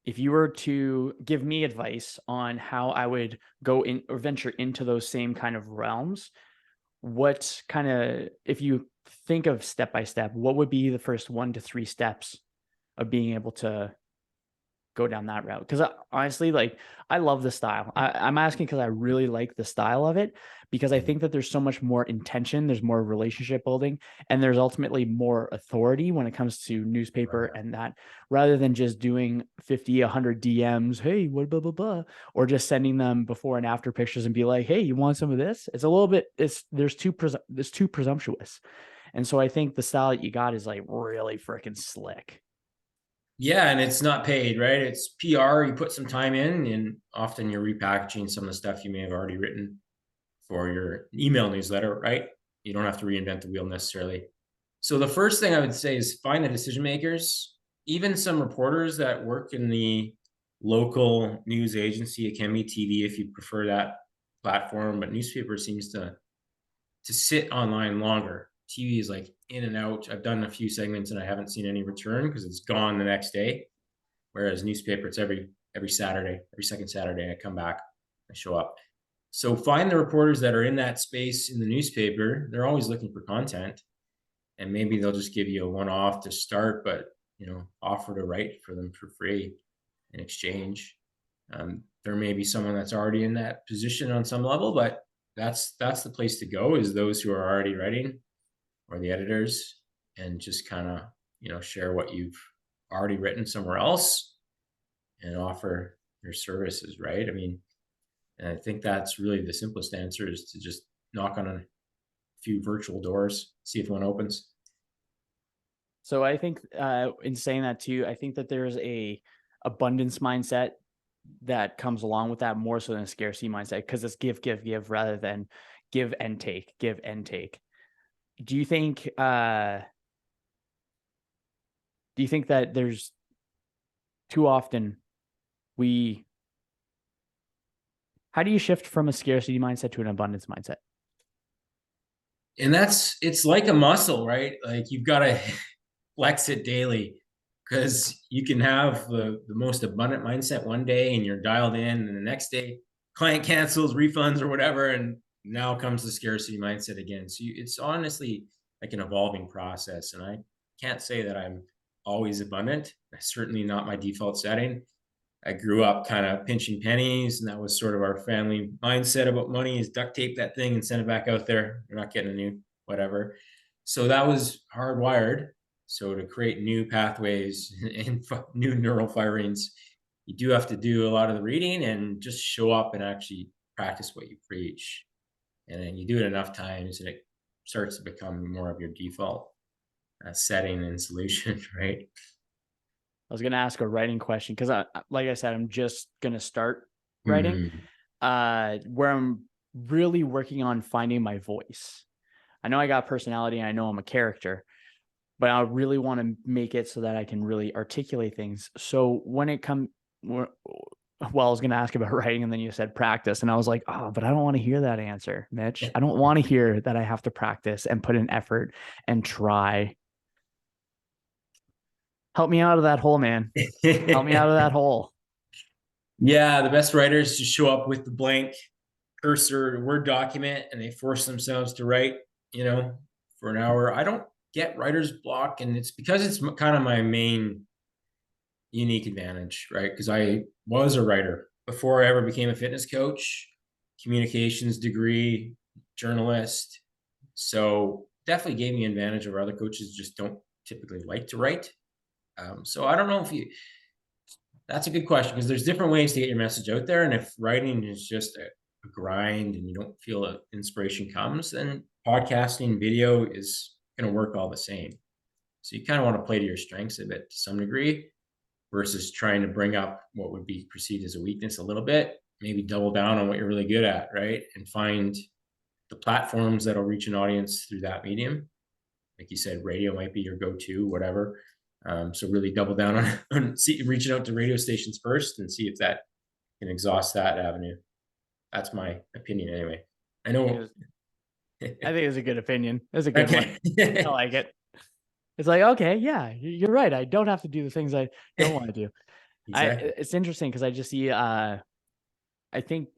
If you were to give me advice on how I would go in or venture into those same kind of realms, what kind of, if you think of step by step, what would be the first 1 to 3 steps of being able to go down that route? Because honestly, like, I love the style. I'm asking because I really like the style of it, because I think that there's so much more intention, there's more relationship building, and there's ultimately more authority when it comes to newspaper and that, rather than just doing 50, 100 DMs, hey, what, blah, blah, blah, or just sending them before and after pictures and be like, hey, you want some of this? It's a little bit, there's too presumptuous. And so I think the style that you got is like really freaking slick. Yeah, and it's not paid, right? It's PR. You put some time in, and often you're repackaging some of the stuff you may have already written for your email newsletter, right? You don't have to reinvent the wheel necessarily. So the first thing I would say is find the decision makers, even some reporters that work in the local news agency. It can be TV if you prefer that platform, but newspaper seems to sit online longer. TV is like in and out. I've done a few segments and I haven't seen any return because it's gone the next day. Whereas newspaper, it's every Saturday, every second Saturday, I come back, I show up. So find the reporters that are in that space in the newspaper. They're always looking for content, and maybe they'll just give you a one-off to start, but offer to write for them for free in exchange. There may be someone that's already in that position on some level, but that's the place to go, is those who are already writing, or the editors, and just kind of share what you've already written somewhere else and offer your services, right? I mean, and I think that's really the simplest answer, is to just knock on a few virtual doors, see if one opens. So I think in saying that too, I think that there's a abundance mindset that comes along with that more so than a scarcity mindset, because it's give, give, give rather than give and take, give and take. Do you think that there's too often how do you shift from a scarcity mindset to an abundance mindset? And it's like a muscle, right? Like you've got to flex it daily, because you can have the most abundant mindset one day and you're dialed in, and the next day client cancels, refunds, or whatever, and now comes the scarcity mindset again. So it's honestly like an evolving process, and I can't say that I'm always abundant. That's certainly not my default setting. I grew up kind of pinching pennies, and that was sort of our family mindset about money, is duct tape that thing and send it back out there. You're not getting a new whatever. So that was hardwired. So to create new pathways and new neural firings, you do have to do a lot of the reading and just show up and actually practice what you preach. And then you do it enough times and it starts to become more of your default. setting and solution, right? I was going to ask a writing question because, like I said, I'm just going to start writing, Mm-hmm. where I'm really working on finding my voice. I know I got personality and I know I'm a character, but I really want to make it so that I can really articulate things. So when it comes, well, I was going to ask about writing and then you said practice. And I was like, oh, but I don't want to hear that answer, Mitch. I don't want to hear that I have to practice and put in effort and try. Help me out of that hole, man. Help me out of that hole. Yeah, the best writers just show up with the blank cursor Word document and they force themselves to write, for an hour. I don't get writer's block, and it's because it's kind of my main unique advantage, right? Because I was a writer before I ever became a fitness coach, communications degree, journalist. So definitely gave me an advantage over other coaches just don't typically like to write. So I don't know if you, that's a good question because there's different ways to get your message out there. And if writing is just a grind and you don't feel inspiration comes, then podcasting, video is going to work all the same. So you kind of want to play to your strengths a bit to some degree versus trying to bring up what would be perceived as a weakness a little bit, maybe double down on what you're really good at, right? And find the platforms that'll reach an audience through that medium. Like you said, radio might be your go-to, whatever. So really double down on reaching out to radio stations first and see if that can exhaust that avenue. That's my opinion anyway. I know. I think it's a good opinion. It's a good Okay. one. I like it. It's like, okay, yeah, you're right. I don't have to do the things I don't want to do. Exactly. It's interesting because I just see, I think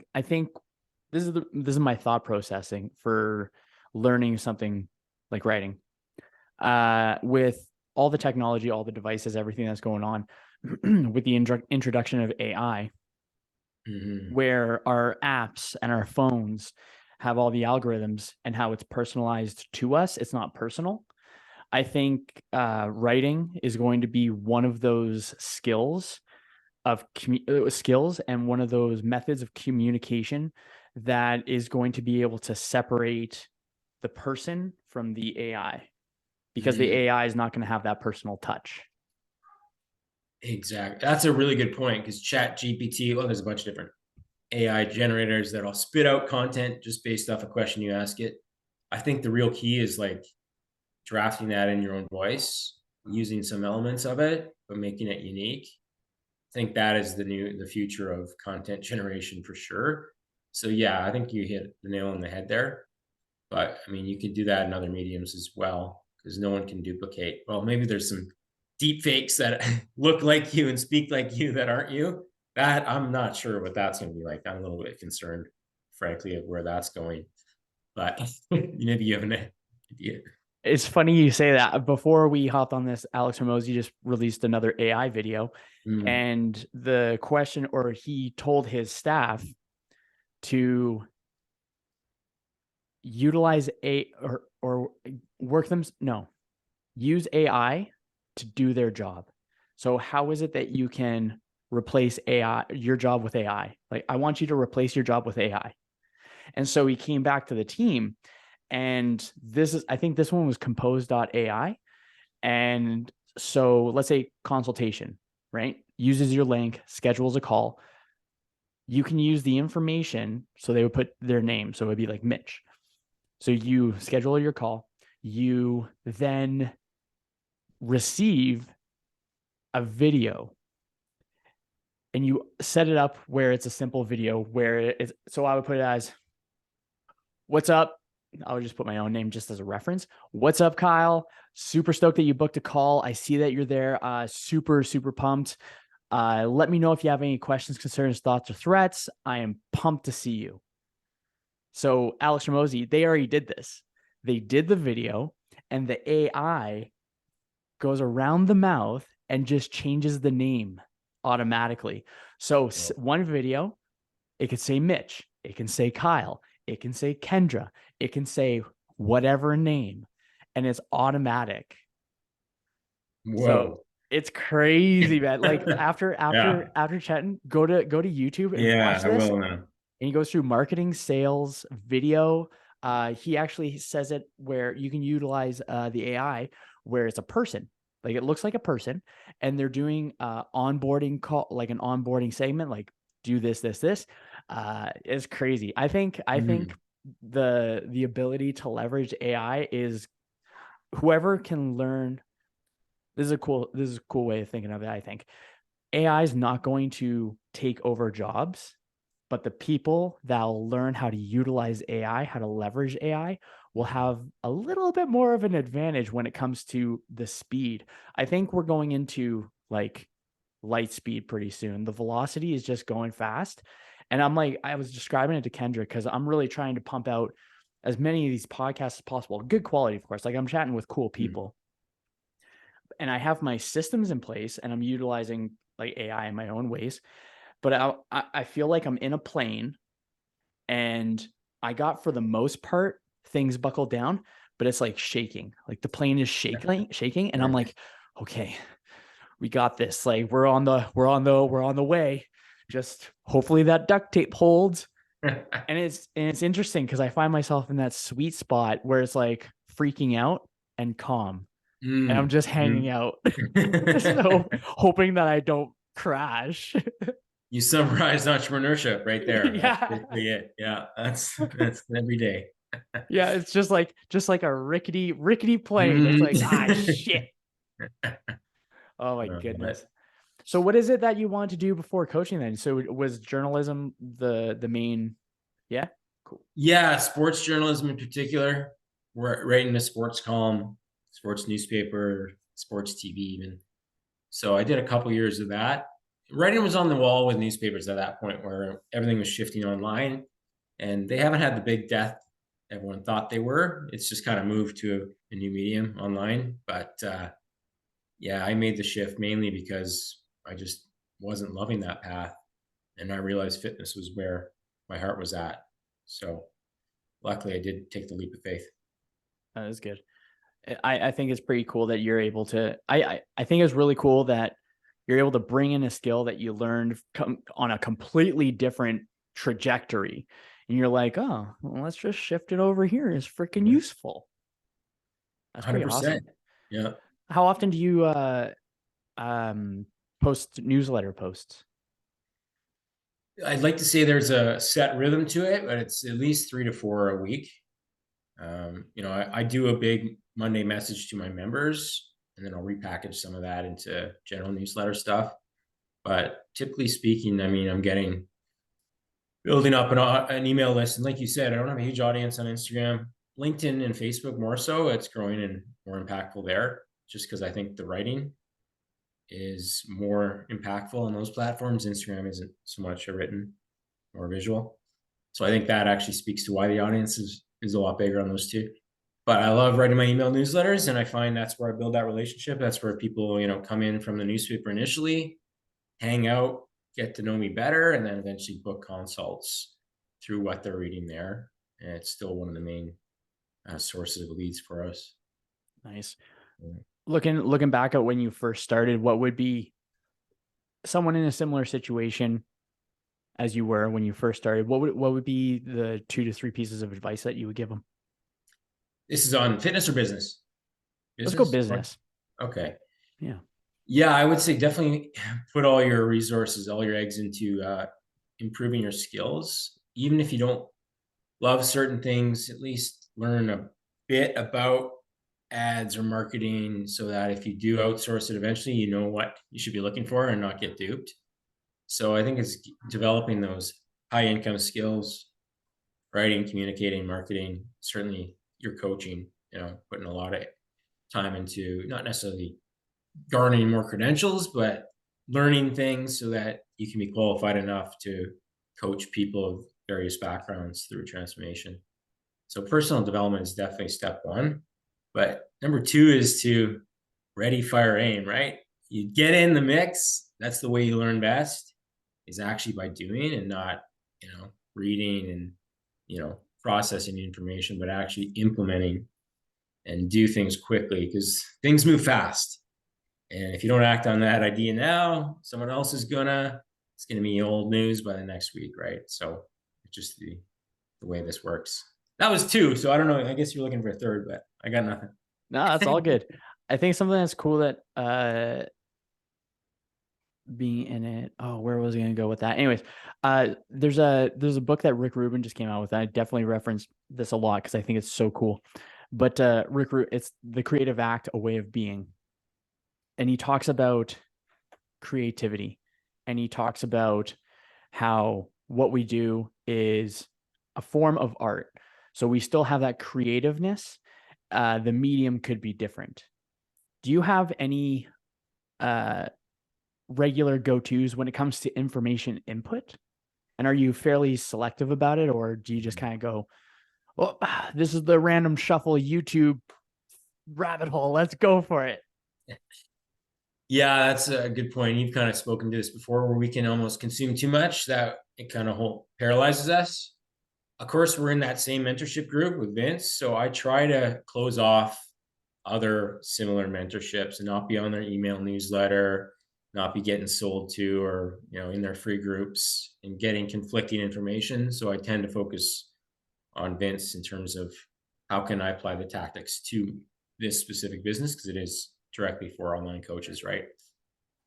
this is my thought processing for learning something like writing. With all the technology, all the devices, everything that's going on, with the introduction of AI, where our apps and our phones have all the algorithms and how it's personalized to us, it's not personal. I think writing is going to be one of those skills and one of those methods of communication that is going to be able to separate the person from the AI, because the AI is not going to have that personal touch. Exactly. That's a really good point because Chat GPT, well, there's a bunch of different AI generators that'll spit out content just based off a question you ask it. I think the real key is like drafting that in your own voice, using some elements of it, but making it unique. I think that is the future of content generation for sure. So yeah, I think you hit the nail on the head there. But I mean, you could do that in other mediums as well because no one can duplicate. Well, maybe there's some deep fakes that look like you and speak like you that aren't you. That I'm not sure what that's going to be like. I'm a little bit concerned, frankly, of where that's going. But maybe you have an idea. It's funny you say that. Before we hopped on this, Alex Hormozy just released another AI video, and the question, or he told his staff to utilize or work them. No, use AI to do their job. So how is it that you can replace your job with AI? Like, I want you to replace your job with AI. And so he came back to the team, and I think this one was compose.ai. And so let's say consultation, right? Uses your link, schedules a call. You can use the information. So they would put their name. So it would be like Mitch. So you schedule your call. You then receive a video, and you set it up where it's a simple video where it's, so I would put it as, what's up? I would just put my own name just as a reference. What's up, Kyle? Super stoked that you booked a call. I see that you're there. Super, super pumped. Let me know if you have any questions, concerns, thoughts, or threats. I am pumped to see you. So Alex Hormozy, they already did this. They did the video, and the AI goes around the mouth and just changes the name automatically. So one video, it could say Mitch, it can say Kyle, it can say Kendra, it can say whatever name, and it's automatic. Whoa. So it's crazy, man. Like after chatting, go to YouTube and watch this. I will now. And he goes through marketing, sales, video. He actually says it where you can utilize the AI where it's a person. Like it looks like a person, and they're doing onboarding call, like an onboarding segment, like do this. Is crazy. I think Mm. the ability to leverage AI is whoever can learn. This is a cool way of thinking of it. I think AI is not going to take over jobs, but the people that'll learn how to utilize AI, how to leverage AI, will have a little bit more of an advantage when it comes to the speed. I think we're going into like light speed pretty soon. The velocity is just going fast. And I'm like, I was describing it to Kendrick because I'm really trying to pump out as many of these podcasts as possible. Good quality, of course. Like I'm chatting with cool Mm. people and I have my systems in place and I'm utilizing like AI in my own ways. But I feel like I'm in a plane and I got, for the most part, things buckled down, but it's like shaking. Like the plane is shaking. And I'm like, okay, we got this. Like we're on the way. Just hopefully that duct tape holds. And it's interesting because I find myself in that sweet spot where it's like freaking out and calm. And I'm Mm. just hanging out. So hoping that I don't crash. You summarized entrepreneurship right there. That's Yeah. basically it. Yeah, that's every day. Yeah, it's just like a rickety plane. It's like, ah Mhm. shit. Oh my But goodness. So what is it that you want to do before coaching then? So was journalism the main? Yeah. Cool. yeah, sports journalism in particular. We're writing a sports column, sports newspaper, sports TV even. So I did a couple years of that. Writing was on the wall with newspapers at that point where everything was shifting online and they haven't had the big death everyone thought they were. It's just kind of moved to a new medium online. But yeah, I made the shift mainly because I just wasn't loving that path. And I realized fitness was where my heart was at. So luckily I did take the leap of faith. That is good. I think it's pretty cool that you're able to. I think it's really cool that you're able to bring in a skill that you learned on a completely different trajectory, and you're like, oh, well, let's just shift it over here. It's freaking useful. That's pretty 100%. awesome. Yeah. How often do you um post newsletter posts? I'd like to say there's a set rhythm to it, but it's at least 3 to 4 a week. I do a big Monday message to my members, and then I'll repackage some of that into general newsletter stuff. But typically speaking, I mean, I'm getting building up an email list, and like you said, I don't have a huge audience on Instagram, LinkedIn, and Facebook more so. It's growing and more impactful there, just because I think the writing is more impactful on those platforms. Instagram isn't so much a written or visual. So I think that actually speaks to why the audience is a lot bigger on those two. But I love writing my email newsletters, and I find that's where I build that relationship. That's where people, come in from the newspaper initially, hang out, get to know me better, and then eventually book consults through what they're reading there. And it's still one of the main sources of leads for us. Nice. Yeah. Looking back at when you first started, what would be someone in a similar situation as you were when you first started? What would be the 2 to 3 pieces of advice that you would give them? This is on fitness or business? Let's go Business? business. Okay. Yeah. Yeah, I would say definitely put all your resources, all your eggs into improving your skills. Even if you don't love certain things, at least learn a bit about ads or marketing so that if you do outsource it eventually, you know what you should be looking for and not get duped. So I think it's developing those high income skills, writing, communicating, marketing, certainly your coaching, putting a lot of time into not necessarily garnering more credentials, but learning things so that you can be qualified enough to coach people of various backgrounds through transformation. So personal development is definitely step one. But number two is to ready, fire, aim, right? You get in the mix. That's the way you learn best, is actually by doing and not, reading and, processing information, but actually implementing and do things quickly because things move fast. And if you don't act on that idea now, someone else is it's gonna be old news by the next week, right? So it's just the way this works. That was two, so I don't know. I guess you're looking for a third, but I got nothing. No, that's all good. I think something that's cool that being in it. Oh, where was I going to go with that? Anyways, there's a book that Rick Rubin just came out with. I definitely reference this a lot because I think it's so cool. But it's The Creative Act, A Way of Being, and he talks about creativity, and he talks about how what we do is a form of art. So we still have that creativeness. The medium could be different. Do you have any regular go-tos when it comes to information input? And are you fairly selective about it, or do you just kind of go, well, this is the random shuffle YouTube rabbit hole, let's go for it? Yeah, that's a good point. You've kind of spoken to this before, where we can almost consume too much that it kind of paralyzes us. Of course, we're in that same mentorship group with Vince, so I try to close off other similar mentorships and not be on their email newsletter, not be getting sold to, or in their free groups and getting conflicting information. So I tend to focus on Vince in terms of how can I apply the tactics to this specific business, because it is directly for online coaches, right?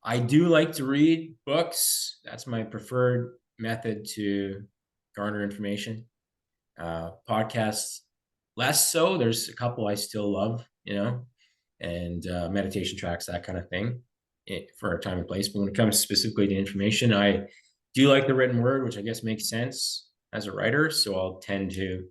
I do like to read books. That's my preferred method to garner information. Podcasts, less so. There's a couple I still love, and meditation tracks, that kind of thing, for a time and place. But when it comes specifically to information, I do like the written word, which I guess makes sense as a writer. So I'll tend to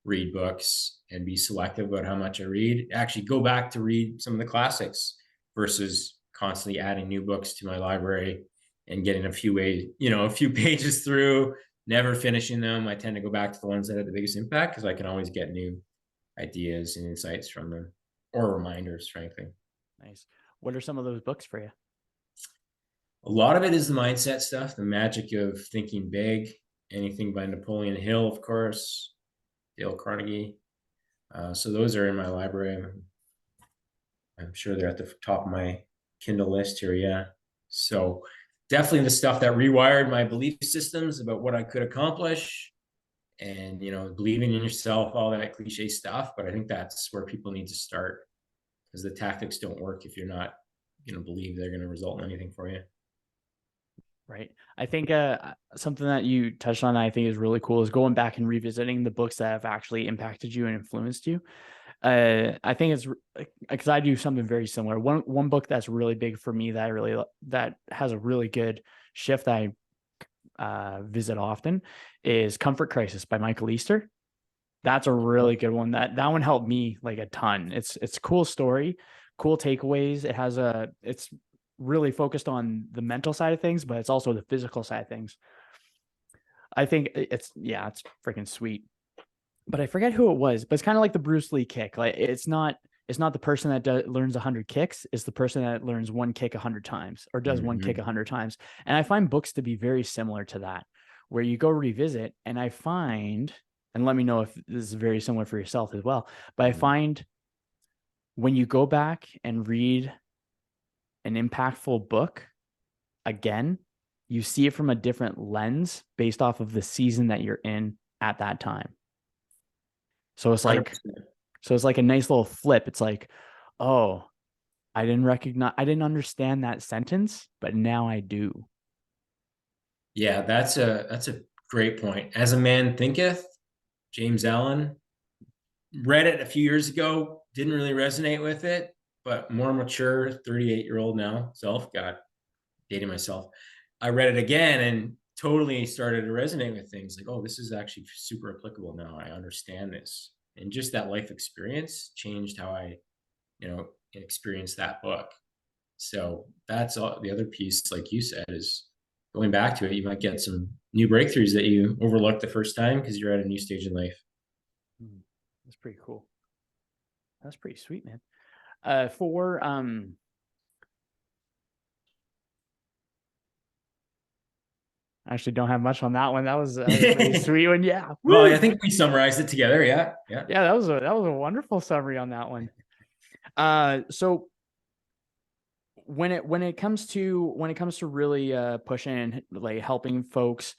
read books and be selective about how much I read. Actually, go back to read some of the classics versus constantly adding new books to my library and getting a few pages through, never finishing them. I tend to go back to the ones that had the biggest impact because I can always get new ideas and insights from them, or reminders, frankly. Nice. What are some of those books for you? A lot of it is the mindset stuff, the magic of thinking big. Anything by Napoleon Hill, of course, Dale Carnegie. So those are in my library. I'm sure they're at the top of my Kindle list here. Yeah. So definitely the stuff that rewired my belief systems about what I could accomplish, and believing in yourself, all that cliche stuff. But I think that's where people need to start, because the tactics don't work if you're not going to believe they're going to result in anything for you. Right. I think something that you touched on, I think is really cool, is going back and revisiting the books that have actually impacted you and influenced you. I think it's because I do something very similar. One book that's really big for me that has a really good shift that I visit often is Comfort Crisis by Michael Easter. That's a really good one. That one helped me like a ton. It's a cool story, cool takeaways. It's really focused on the mental side of things, but it's also the physical side of things. I think it's freaking sweet. But I forget who it was, but it's kind of like the Bruce Lee kick. Like it's not the person that learns 100 kicks, it's the person that learns one kick 100 times, or does one kick 100 times. And I find books to be very similar to that, where you go revisit, and I find, and let me know if this is very similar for yourself as well, but I find when you go back and read an impactful book again, you see it from a different lens based off of the season that you're in at that time. So it's like 100%. A nice little flip. It's like, oh, I didn't understand that sentence, but now I do. Yeah, that's a great point. As a Man Thinketh, James Allen. Read it a few years ago, didn't really resonate with it, but more mature, 38-year-old now, dating myself. I read it again and totally started to resonate with things like, oh, this is actually super applicable now. I understand this. And just that life experience changed how I, experienced that book. So that's all. The other piece, like you said, is going back to it. You might get some new breakthroughs that you overlooked the first time because you're at a new stage in life. That's pretty cool. That's pretty sweet, man. For I actually don't have much on that one. That was a pretty sweet one. Yeah. Well, I think we summarized it together. Yeah. Yeah. That was a wonderful summary on that one. So when it comes to really pushing, like helping folks,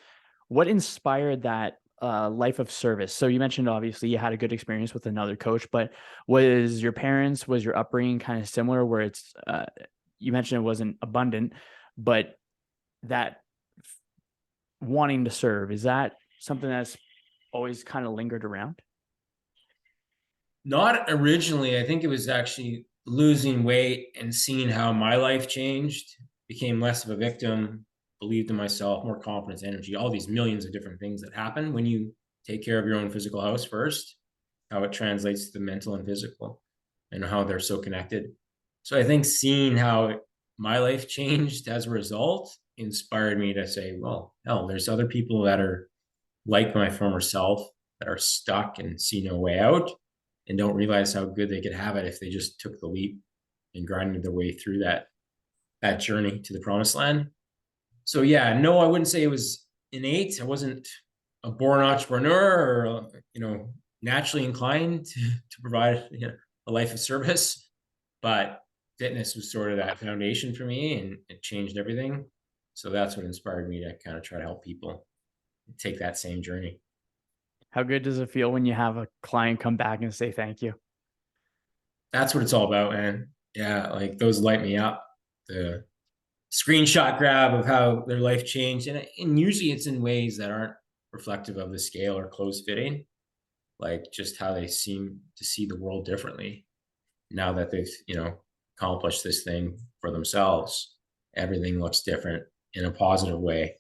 what inspired that life of service. So you mentioned obviously you had a good experience with another coach, but was your upbringing kind of similar where it's you mentioned it wasn't abundant, but that wanting to serve, is that something that's always kind of lingered around? Not originally. I think it was actually losing weight and seeing how my life changed, became less of a victim, believed in myself, more confidence, energy, all these millions of different things that happen when you take care of your own physical house first, how it translates to the mental and physical and how they're so connected. So I think seeing how my life changed as a result inspired me to say, well, hell, there's other people that are like my former self that are stuck and see no way out and don't realize how good they could have it if they just took the leap and grinded their way through that journey to the promised land. So yeah, no, I wouldn't say it was innate. I wasn't a born entrepreneur or naturally inclined to provide a life of service, but fitness was sort of that foundation for me, and it changed everything. So that's what inspired me to kind of try to help people take that same journey. How good does it feel when you have a client come back and say thank you? That's what it's all about, man. Yeah, like those light me up. The screenshot grab of how their life changed, and usually it's in ways that aren't reflective of the scale or close fitting, like just how they seem to see the world differently now that they've accomplished this thing for themselves. Everything looks different in a positive way.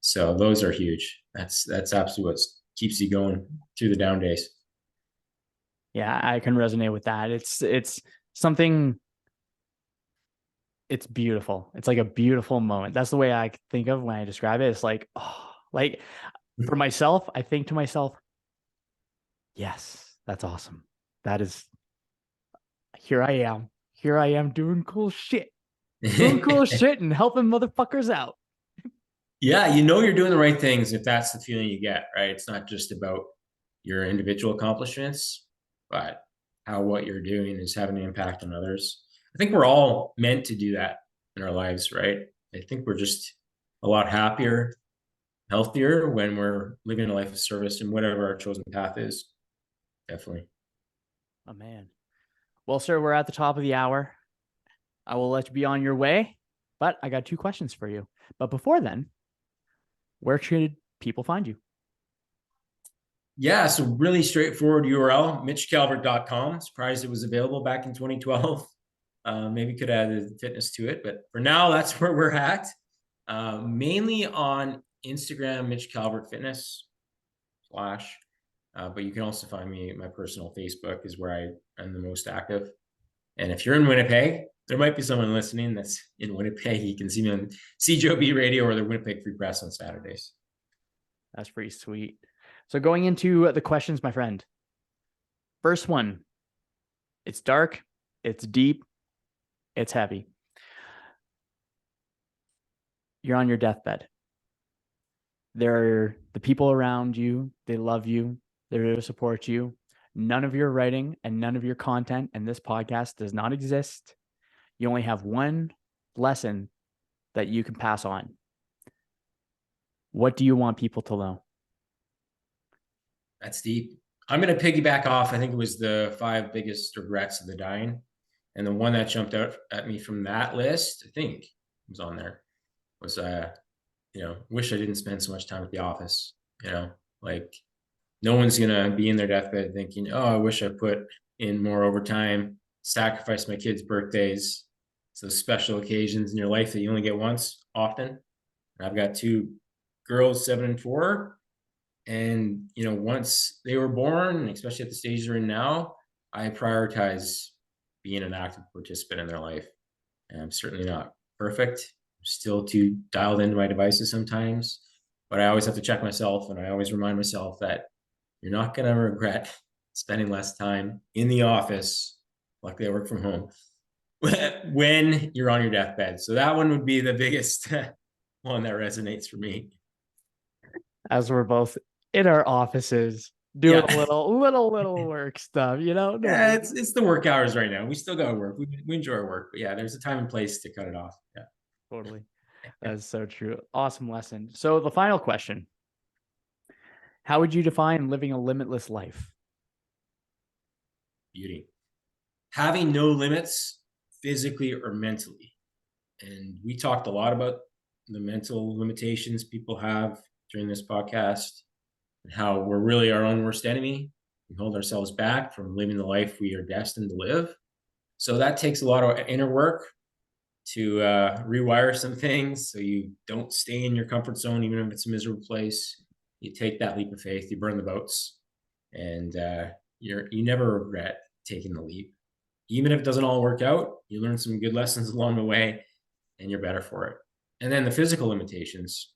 So those are huge. That's absolutely what keeps you going through the down days. Yeah, I can resonate with that. It's something, it's beautiful. It's like a beautiful moment. That's the way I think of when I describe it. It's like, oh, like for myself, I think to myself, yes, that's awesome. That is, here I am. Here I am doing cool shit. Doing cool shit and helping motherfuckers out. Yeah, you're doing the right things if that's the feeling you get, right? It's not just about your individual accomplishments, but how what you're doing is having an impact on others. I think we're all meant to do that in our lives, right? I think we're just a lot happier, healthier when we're living a life of service and whatever our chosen path is. Definitely. Oh man. Well, sir, we're at the top of the hour. I will let you be on your way, but I got 2 questions for you. But before then, where should people find you? Yeah, so really straightforward URL, mitchcalvert.com. Surprised it was available back in 2012. Maybe could add a fitness to it, but for now, that's where we're at. Mainly on Instagram, Mitch Calvert Fitness / but you can also find me. My personal Facebook is where I am the most active. And if you're in Winnipeg, there might be someone listening that's in Winnipeg. You can see me on CJOB Radio or the Winnipeg Free Press on Saturdays. That's pretty sweet. So going into the questions, my friend. First one, it's dark, it's deep, it's heavy. You're on your deathbed. There are the people around you, they love you, they're there to support you. None of your writing and none of your content and this podcast does not exist. You only have one lesson that you can pass on. What do you want people to know? That's deep. I'm going to piggyback off. I think it was the 5 biggest regrets of the dying. And the one that jumped out at me from that list, I think was on there, was, wish I didn't spend so much time at the office. Like no one's going to be in their deathbed thinking, oh, I wish I put in more overtime, sacrifice my kids' birthdays. So special occasions in your life that you only get once often. I've got 2 girls, 7 and 4. And, once they were born, especially at the stage they're in now, I prioritize being an active participant in their life. And I'm certainly not perfect. I'm still too dialed into my devices sometimes, but I always have to check myself. And I always remind myself that you're not going to regret spending less time in the office. Luckily, I work from home when you're on your deathbed. So that one would be the biggest one that resonates for me. As we're both in our offices doing a little work stuff, No. Yeah, it's the work hours right now. We still got to work. We enjoy our work, but yeah, there's a time and place to cut it off. Yeah, totally. That's so true. Awesome lesson. So the final question, How would you define living a limitless life? Beauty. Having no limits physically or mentally. And we talked a lot about the mental limitations people have during this podcast and how we're really our own worst enemy. We hold ourselves back from living the life we are destined to live. So that takes a lot of inner work to rewire some things so you don't stay in your comfort zone, even if it's a miserable place. You take that leap of faith, you burn the boats, and you never regret taking the leap. Even if it doesn't all work out, you learn some good lessons along the way, and you're better for it. And then the physical limitations,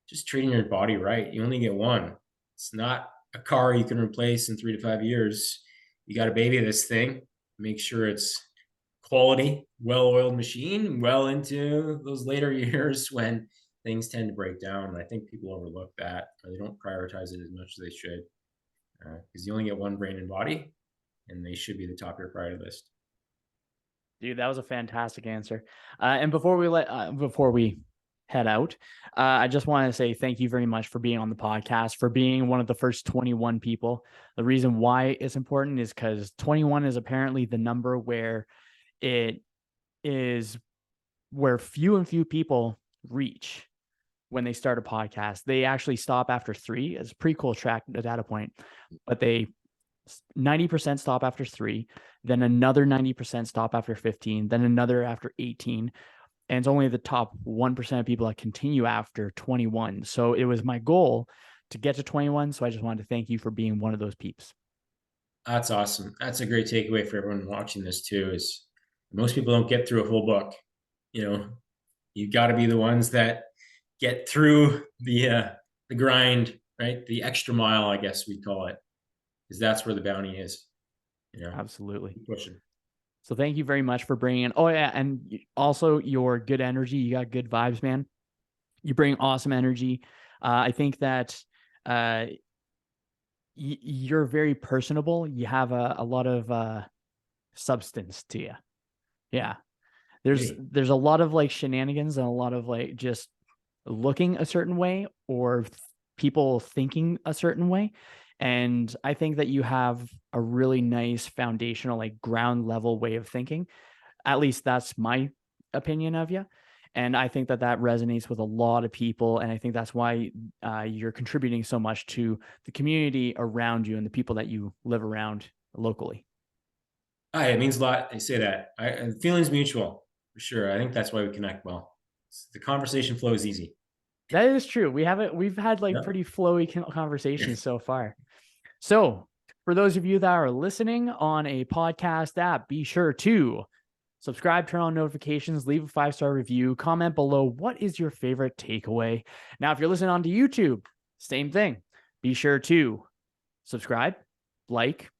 just treating your body right. You only get one. It's not a car you can replace in 3 to 5 years. You got to baby this thing, make sure it's quality, well-oiled machine well into those later years when things tend to break down. And I think people overlook that, or they don't prioritize it as much as they should, because you only get one brain and body, and they should be the top of your priority list. Dude, that was a fantastic answer. And before we head out, I just want to say thank you very much for being on the podcast, for being one of the first 21 people. The reason why it's important is because 21 is apparently the number where it is where few and few people reach when they start a podcast. They actually stop after 3. It's a pretty cool track data point, but 90% stop after 3, then another 90% stop after 15, then another after 18. And it's only the top 1% of people that continue after 21. So it was my goal to get to 21. So I just wanted to thank you for being one of those peeps. That's awesome. That's a great takeaway for everyone watching this too, is most people don't get through a whole book. You got to be the ones that get through the grind, right? The extra mile, I guess we'd call it, because that's where the bounty is. Absolutely. Keep pushing. So thank you very much for bringing in. Oh yeah, and also your good energy. You got good vibes, man. You bring awesome energy. I think that you're very personable. You have a lot of substance to you. Yeah. There's a lot of like shenanigans and a lot of like just looking a certain way or people thinking a certain way. And I think that you have a really nice foundational, like ground level way of thinking. At least that's my opinion of you. And I think that resonates with a lot of people. And I think that's why you're contributing so much to the community around you and the people that you live around locally. It means a lot. They say that. Feelings mutual, for sure. I think that's why we connect well. The conversation flow is easy. That is true. We've had like pretty flowy conversations so far. So for those of you that are listening on a podcast app, be sure to subscribe, turn on notifications, leave a 5-star review, comment below what is your favorite takeaway. Now, if you're listening on to YouTube, same thing. Be sure to subscribe, like,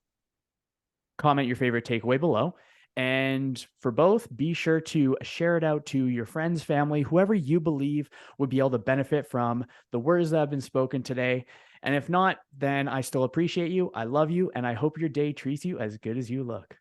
comment your favorite takeaway below. And for both, be sure to share it out to your friends, family, whoever you believe would be able to benefit from the words that have been spoken today. And if not, then I still appreciate you. I love you. And I hope your day treats you as good as you look.